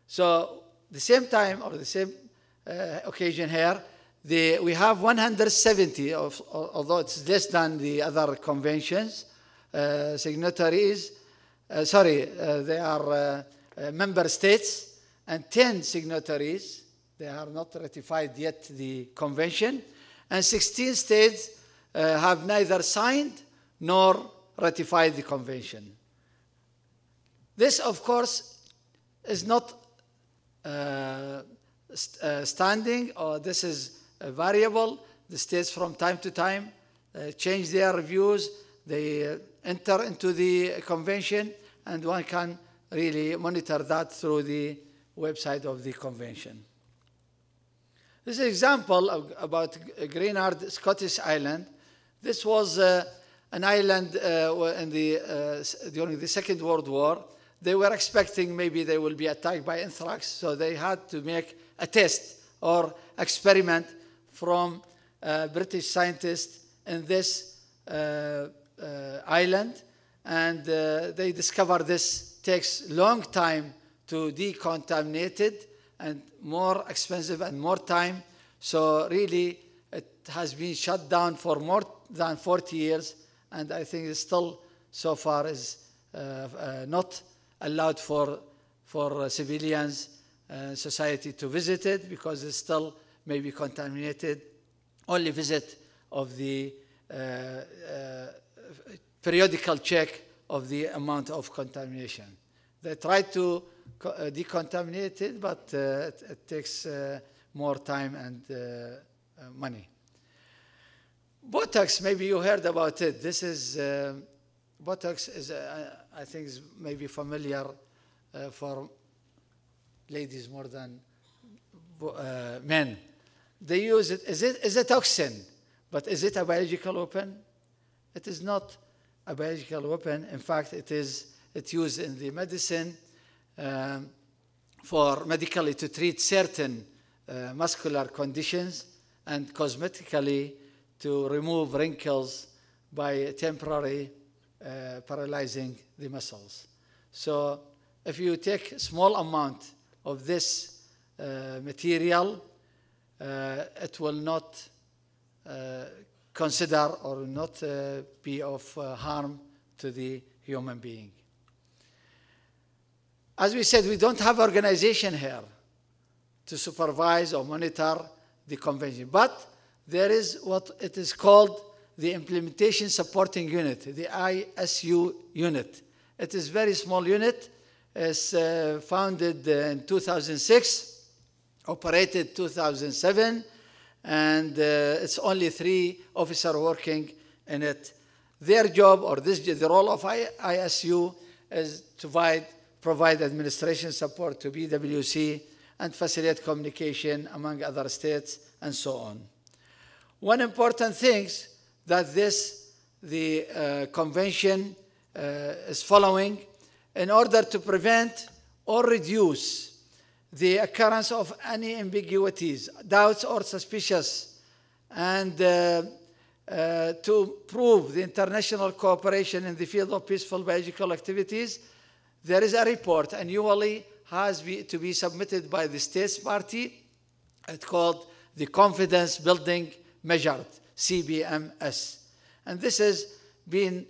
So the same time, or the same occasion here, we have 170, although it's less than the other conventions, signatories. They are member states, and 10 signatories. They are not ratified yet the convention, and 16 states have neither signed nor ratified the convention. This, of course, is not standing, or this is a variable. The states from time to time change their views. They enter into the convention, and one can really monitor that through the website of the convention. This is an example about Greenard, Scottish Island. This was an island during the Second World War. They were expecting maybe they will be attacked by Anthrax, so they had to make a test or experiment from British scientists in this island, and they discovered this takes long time to decontaminate it, and more expensive and more time. So really, it has been shut down for more than 40 years, and I think it's still so far is not allowed for civilians and society to visit it, because it's still maybe contaminated. Only visit of the periodical check of the amount of contamination. They try to decontaminate it, but it takes more time and money. Botox, maybe you heard about it. This is, Botox is, I think, is maybe familiar for ladies more than men. They use it. Is a toxin, but is it a biological weapon? It is not a biological weapon. In fact, it's used in the medicine for medically to treat certain muscular conditions and cosmetically to remove wrinkles by temporary paralyzing the muscles. So if you take a small amount of this material, it will not consider or not be of harm to the human being. As we said, we don't have organization here to supervise or monitor the convention, but there is what it is called the Implementation Supporting Unit, the ISU unit. It is a very small unit. It's founded in 2006, operated 2007, and it's only 3 officers working in it. Their job, or the role of ISU, is to provide administration support to BWC and facilitate communication among other states and so on. One important thing that the convention is following in order to prevent or reduce the occurrence of any ambiguities, doubts, or suspicions, and to prove the international cooperation in the field of peaceful biological activities, there is a report annually has to be submitted by the States Party. It's called the Confidence Building Measure, CBMS. And this has been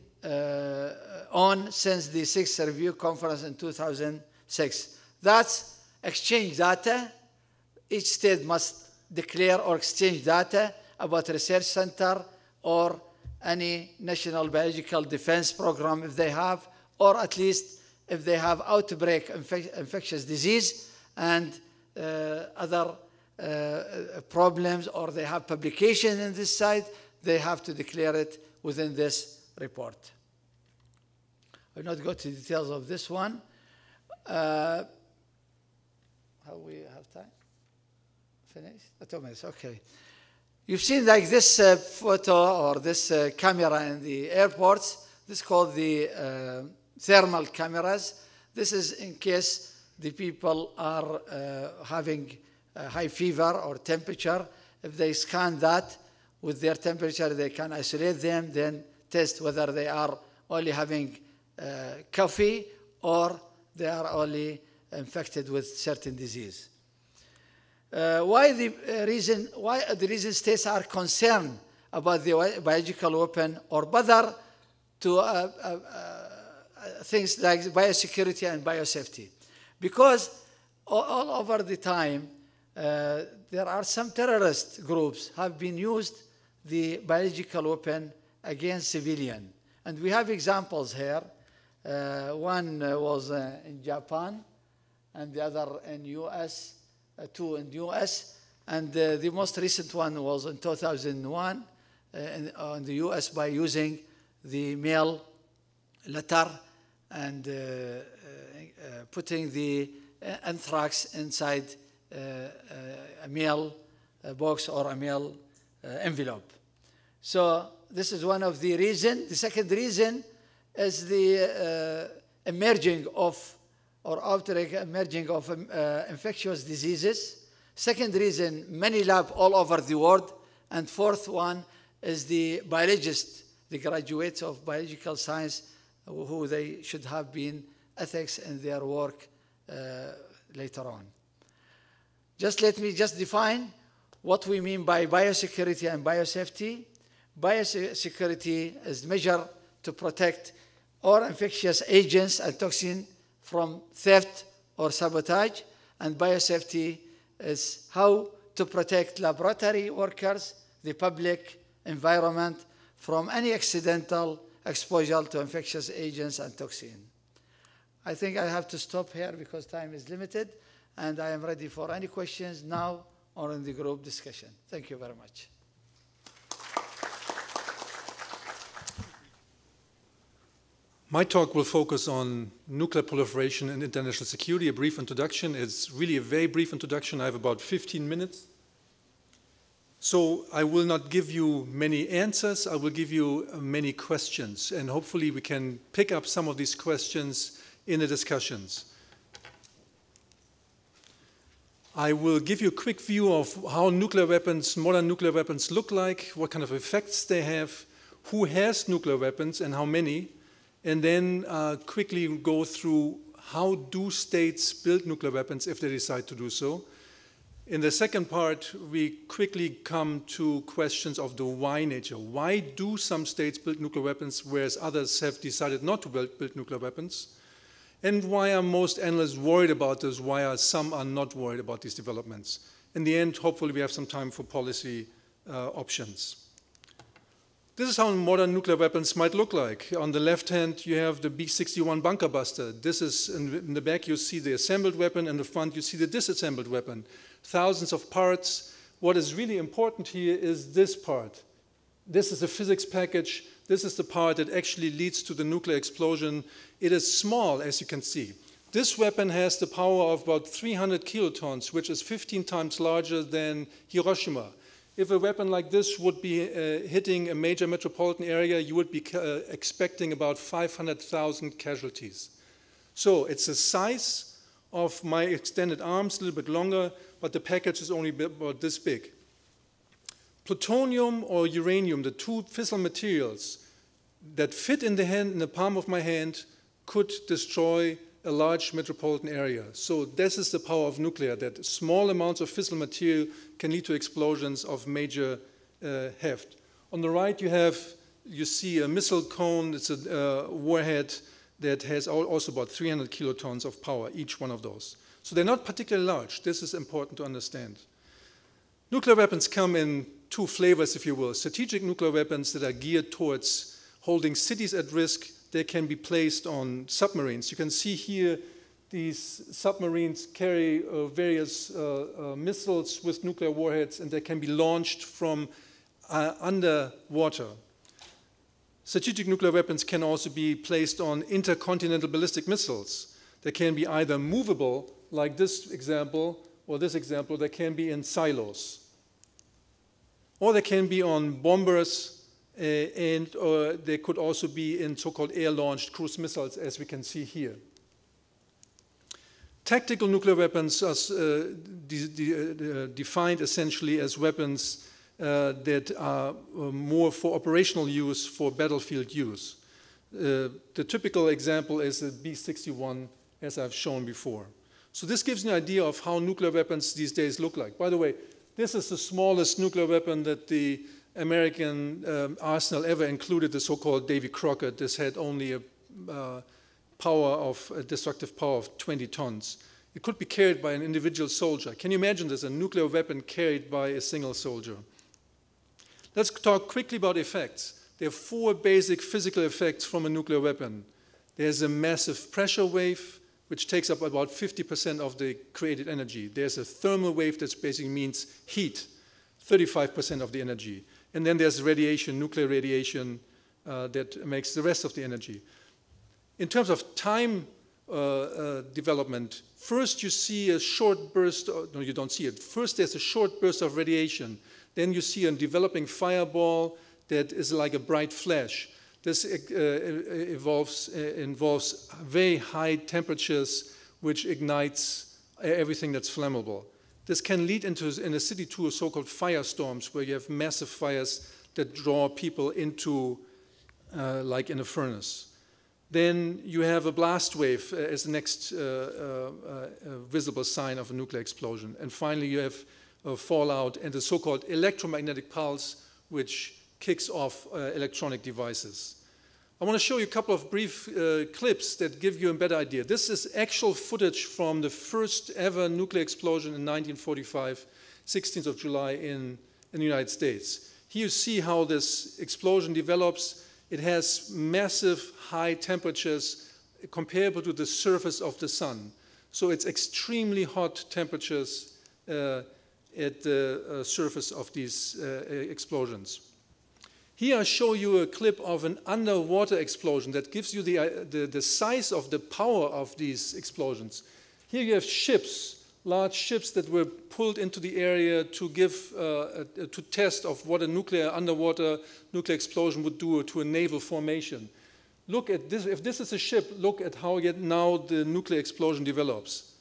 on since the 6th Review Conference in 2006. That's exchange data. Each state must declare or exchange data about research center or any national biological defense program if they have, or at least if they have outbreak infectious disease and other problems, or they have publication in this side, they have to declare it within this report. I will not go to details of this one. How we have time? Finished? 2 minutes, okay. You've seen like this photo or this camera in the airports. This is called the thermal cameras. This is in case the people are having high fever or temperature. If they scan that with their temperature, they can isolate them, then test whether they are only having coffee or they are only infected with certain disease. Why the reason states are concerned about the biological weapon or bother to things like biosecurity and biosafety? Because all over the time, there are some terrorist groups have been used the biological weapon against civilian. And we have examples here. One was in Japan, and the other in US, 2 in US. And the most recent one was in 2001 in the US by using the mail letter and putting the anthrax inside a mail box or a mail envelope. So this is one of the reasons. The second reason is the emerging of or outbreak emerging of infectious diseases. Second reason, many labs all over the world. And fourth one is the biologists, the graduates of biological science, who they should have been ethics in their work later on. Let me define what we mean by biosecurity and biosafety. Biosecurity is measured to protect all infectious agents and toxins from theft or sabotage, and biosafety is how to protect laboratory workers, the public environment from any accidental exposure to infectious agents and toxins. I think I have to stop here because time is limited, and I am ready for any questions now or in the group discussion. Thank you very much. My talk will focus on nuclear proliferation and international security, a brief introduction. It's really a very brief introduction. I have about 15 minutes. So I will not give you many answers. I will give you many questions, and hopefully we can pick up some of these questions in the discussions. I will give you a quick view of how nuclear weapons, modern nuclear weapons look like, what kind of effects they have, who has nuclear weapons and how many, and then quickly go through how do states build nuclear weapons if they decide to do so. In the second part, we quickly come to questions of the why nature. Why do some states build nuclear weapons, whereas others have decided not to build nuclear weapons? And why are most analysts worried about this? Why are some not worried about these developments? In the end, hopefully we have some time for policy options. This is how modern nuclear weapons might look like. On the left hand, you have the B-61 bunker buster. This is, in the back, you see the assembled weapon. In the front, you see the disassembled weapon. Thousands of parts. What is really important here is this part. This is the physics package. This is the part that actually leads to the nuclear explosion. It is small, as you can see. This weapon has the power of about 300 kilotons, which is 15 times larger than Hiroshima. If a weapon like this would be hitting a major metropolitan area, you would be expecting about 500,000 casualties. So it's the size of my extended arms, a little bit longer, but the package is only about this big. Plutonium or uranium, the two fissile materials that fit in the palm of my hand, could destroy a large metropolitan area. So this is the power of nuclear, that small amounts of fissile material can lead to explosions of major heft. On the right you see a missile cone. It's a warhead that has also about 300 kilotons of power, each one of those. So they're not particularly large. This is important to understand. Nuclear weapons come in two flavors, if you will. Strategic nuclear weapons that are geared towards holding cities at risk. They can be placed on submarines. You can see here these submarines carry various missiles with nuclear warheads, and they can be launched from underwater. Strategic nuclear weapons can also be placed on intercontinental ballistic missiles. They can be either movable, like this example, or this example. They can be in silos. Or they can be on bombers, and they could also be in so-called air-launched cruise missiles, as we can see here. Tactical nuclear weapons are defined essentially as weapons that are more for operational use, for battlefield use. The typical example is the B-61, as I've shown before. So this gives you an idea of how nuclear weapons these days look like. By the way, this is the smallest nuclear weapon that the American arsenal ever included, the so-called Davy Crockett. This had only a destructive power of 20 tons. It could be carried by an individual soldier. Can you imagine this, a nuclear weapon carried by a single soldier? Let's talk quickly about effects. There are four basic physical effects from a nuclear weapon. There's a massive pressure wave, which takes up about 50% of the created energy. There's a thermal wave that basically means heat, 35% of the energy. And then there's radiation, nuclear radiation, that makes the rest of the energy. In terms of time development, first you see a short burst, no, you don't see it. First there's a short burst of radiation. Then you see a developing fireball that is like a bright flash. This involves very high temperatures, which ignites everything that's flammable. This can lead in a city to so-called firestorms, where you have massive fires that draw people into, like in a furnace. Then you have a blast wave as the next visible sign of a nuclear explosion. And finally, you have a fallout and the so-called electromagnetic pulse, which kicks off electronic devices. I want to show you a couple of brief clips that give you a better idea. This is actual footage from the first ever nuclear explosion in 1945, 16th of July in the United States. Here you see how this explosion develops. It has massive high temperatures comparable to the surface of the sun. So it's extremely hot temperatures at the surface of these explosions. Here I show you a clip of an underwater explosion that gives you the size of the power of these explosions. Here you have ships, large ships that were pulled into the area to give to test of what a underwater nuclear explosion would do to a naval formation. Look at this. If this is a ship, look at how now the nuclear explosion develops.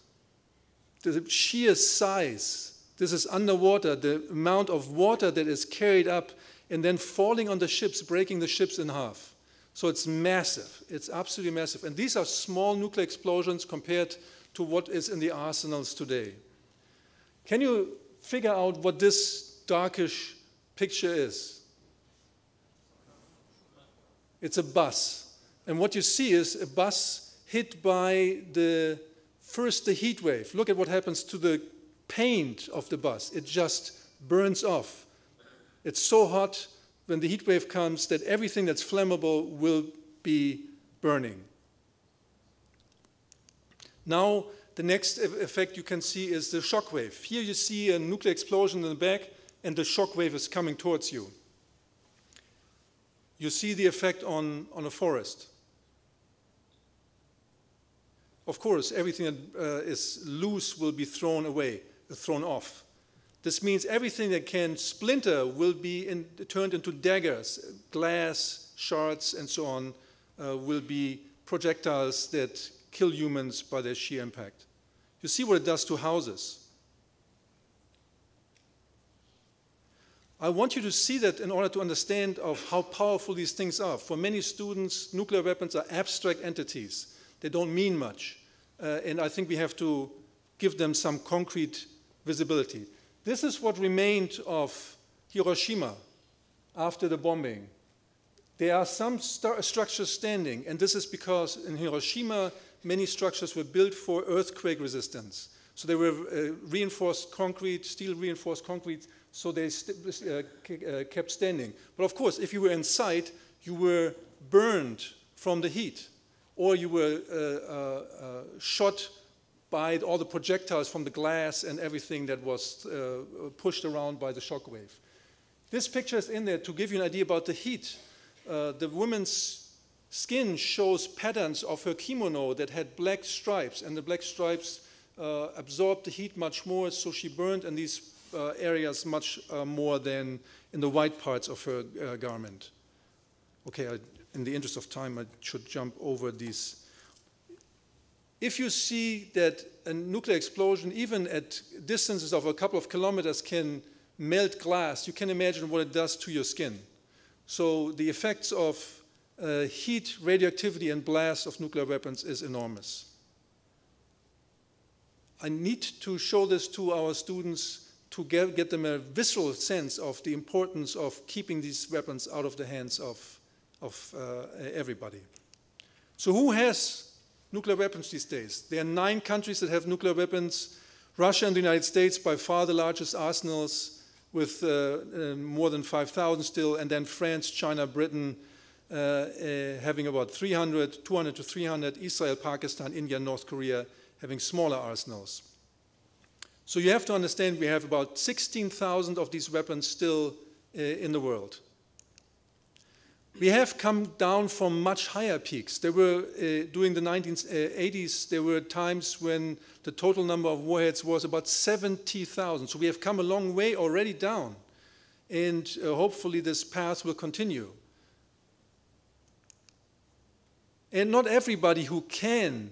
the sheer size, this is underwater, the amount of water that is carried up and then falling on the ships, breaking the ships in half. So it's massive. It's absolutely massive. And these are small nuclear explosions compared to what is in the arsenals today. Can you figure out what this darkish picture is? It's a bus. And what you see is a bus hit by first the heat wave. Look at what happens to the paint of the bus. It just burns off. It's so hot when the heat wave comes that everything that's flammable will be burning. Now, the next effect you can see is the shock wave. Here you see a nuclear explosion in the back, and the shock wave is coming towards you. You see the effect on a forest. Of course, everything that is loose will be thrown away, thrown off. This means everything that can splinter will be turned into daggers, glass, shards, and so on, will be projectiles that kill humans by their sheer impact. You see what it does to houses. I want you to see that in order to understand of how powerful these things are. For many students, nuclear weapons are abstract entities. They don't mean much. And I think we have to give them some concrete visibility. This is what remained of Hiroshima after the bombing. There are some structures standing, and this is because in Hiroshima, many structures were built for earthquake resistance. So they were reinforced concrete, steel reinforced concrete, so they kept standing. But of course, if you were inside, you were burned from the heat, or you were shot by all the projectiles from the glass and everything that was pushed around by the shock wave. This picture is in there to give you an idea about the heat. The woman's skin shows patterns of her kimono that had black stripes, and the black stripes absorbed the heat much more, so she burned in these areas much more than in the white parts of her garment. Okay, in the interest of time, I should jump over these. If you see that a nuclear explosion, even at distances of a couple of kilometers, can melt glass, you can imagine what it does to your skin. So the effects of heat, radioactivity, and blast of nuclear weapons is enormous. I need to show this to our students to get them a visceral sense of the importance of keeping these weapons out of the hands of everybody. So who has nuclear weapons these days? There are 9 countries that have nuclear weapons. Russia and the United States, by far the largest arsenals, with more than 5,000 still, and then France, China, Britain, having about 200 to 300, Israel, Pakistan, India, North Korea, having smaller arsenals. So you have to understand we have about 16,000 of these weapons still in the world. We have come down from much higher peaks. There were, during the 1980s, there were times when the total number of warheads was about 70,000. So we have come a long way already down. And hopefully this path will continue. And not everybody who can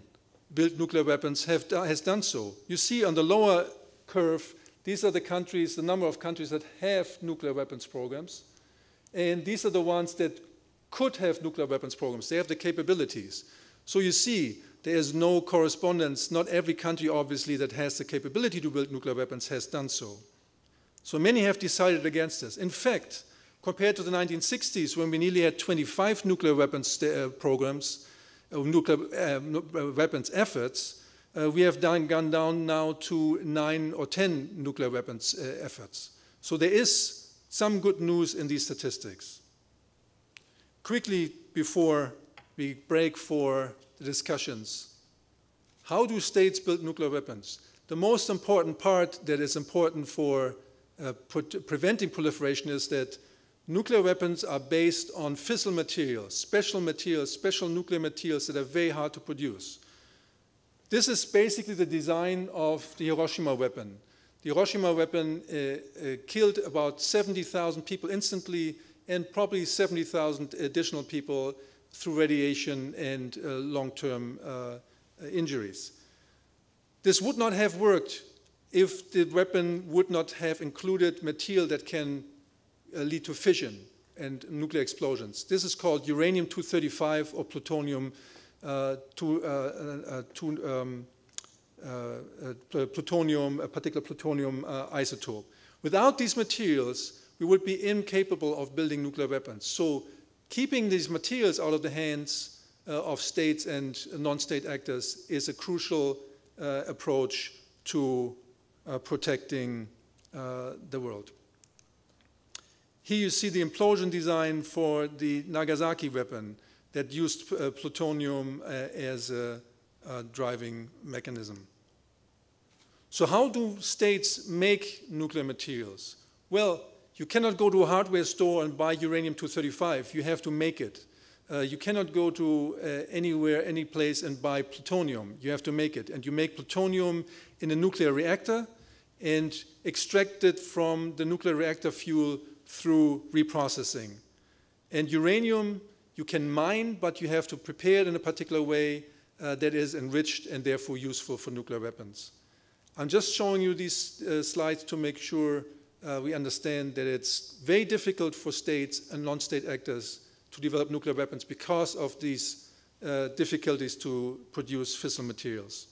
build nuclear weapons has done so. You see on the lower curve, these are the countries, the number of countries that have nuclear weapons programs. And these are the ones that could have nuclear weapons programs. They have the capabilities. So you see, there is no correspondence. Not every country, obviously, that has the capability to build nuclear weapons has done so. So many have decided against this. In fact, compared to the 1960s, when we nearly had 25 nuclear weapons programs, nuclear weapons efforts, we have gone down now to 9 or 10 nuclear weapons efforts. So there is some good news in these statistics. Quickly, before we break for the discussions, how do states build nuclear weapons? The most important part that is important for preventing proliferation is that nuclear weapons are based on fissile materials, special nuclear materials that are very hard to produce. This is basically the design of the Hiroshima weapon. The Hiroshima weapon killed about 70,000 people instantly, and probably 70,000 additional people through radiation and long-term injuries. This would not have worked if the weapon would not have included material that can lead to fission and nuclear explosions. This is called uranium-235 or plutonium a particular plutonium isotope. Without these materials, we would be incapable of building nuclear weapons. So keeping these materials out of the hands of states and non-state actors is a crucial approach to protecting the world. Here you see the implosion design for the Nagasaki weapon that used plutonium as a driving mechanism. So how do states make nuclear materials? Well, you cannot go to a hardware store and buy uranium-235. You have to make it. You cannot go to anywhere, any place and buy plutonium. You have to make it. And you make plutonium in a nuclear reactor and extract it from the nuclear reactor fuel through reprocessing. And uranium you can mine, but you have to prepare it in a particular way that is enriched and therefore useful for nuclear weapons. I'm just showing you these slides to make sure we understand that it's very difficult for states and non-state actors to develop nuclear weapons because of these difficulties to produce fissile materials.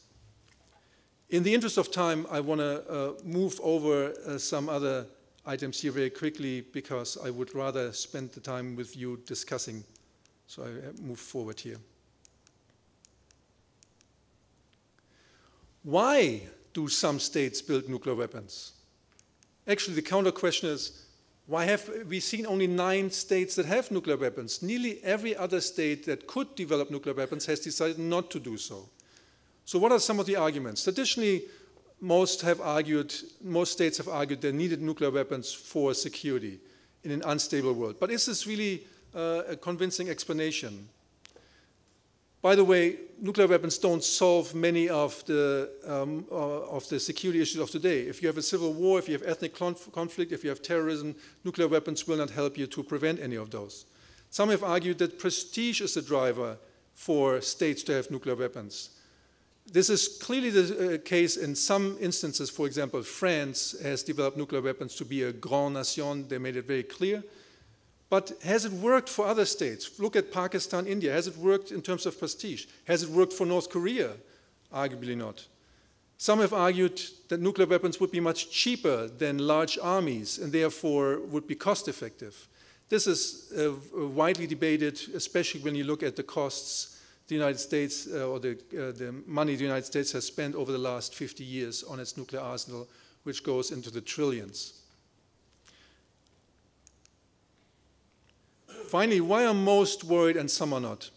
In the interest of time, I want to move over some other items here very quickly because I would rather spend the time with you discussing. So I move forward here. Why do some states build nuclear weapons? Actually, the counter question is, why have we seen only 9 states that have nuclear weapons? Nearly every other state that could develop nuclear weapons has decided not to do so. So what are some of the arguments? Traditionally, most states have argued they needed nuclear weapons for security in an unstable world. But is this really a convincing explanation? By the way, nuclear weapons don't solve many of the security issues of today. If you have a civil war, if you have ethnic conflict, if you have terrorism, nuclear weapons will not help you to prevent any of those. Some have argued that prestige is the driver for states to have nuclear weapons. This is clearly the case in some instances. For example, France has developed nuclear weapons to be a grande nation. They made it very clear. But has it worked for other states? Look at Pakistan, India. Has it worked in terms of prestige? Has it worked for North Korea? Arguably not. Some have argued that nuclear weapons would be much cheaper than large armies and therefore would be cost effective. This is widely debated, especially when you look at the costs the United States, or the money the United States has spent over the last 50 years on its nuclear arsenal, which goes into the trillions. Finally, why are most worried and some are not?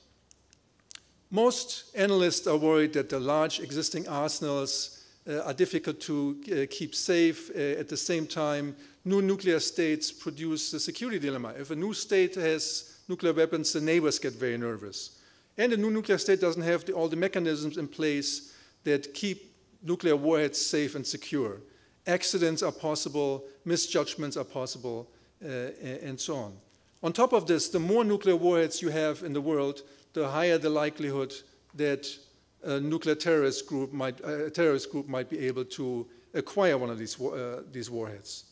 Most analysts are worried that the large existing arsenals are difficult to keep safe. At the same time, new nuclear states produce a security dilemma. If a new state has nuclear weapons, the neighbors get very nervous. And a new nuclear state doesn't have all the mechanisms in place that keep nuclear warheads safe and secure. Accidents are possible, misjudgments are possible, and so on. On top of this, the more nuclear warheads you have in the world, the higher the likelihood that a nuclear terrorist group might be able to acquire one of these warheads.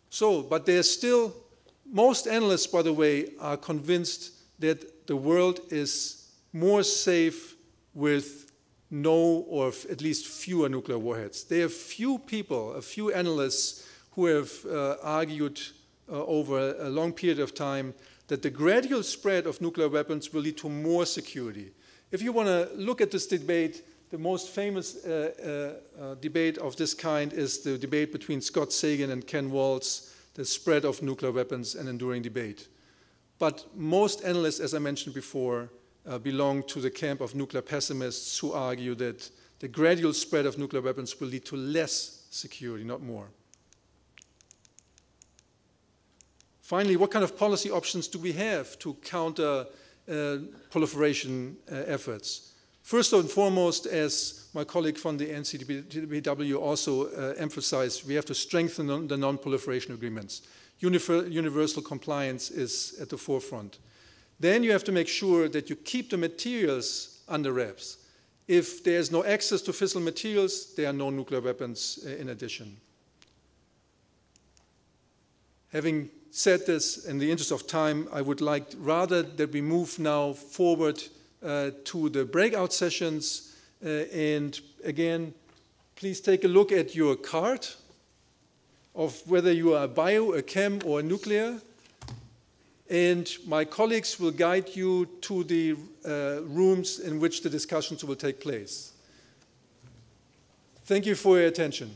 So, but there's still, most analysts, by the way, are convinced that the world is more safe with no or at least fewer nuclear warheads. There are few people, a few analysts who have argued over a long period of time that the gradual spread of nuclear weapons will lead to more security. If you want to look at this debate, the most famous debate of this kind is the debate between Scott Sagan and Ken Waltz, the spread of nuclear weapons, an enduring debate. But most analysts, as I mentioned before, belong to the camp of nuclear pessimists who argue that the gradual spread of nuclear weapons will lead to less security, not more. Finally, what kind of policy options do we have to counter proliferation efforts? First and foremost, as my colleague from the NCPW also emphasized, we have to strengthen the non-proliferation agreements. Universal compliance is at the forefront. Then you have to make sure that you keep the materials under wraps. If there's no access to fissile materials, there are no nuclear weapons in addition. Having said this, in the interest of time, I would like rather that we move now forward to the breakout sessions. And again, please take a look at your card of whether you are a bio, a chem, or a nuclear. And my colleagues will guide you to the rooms in which the discussions will take place. Thank you for your attention.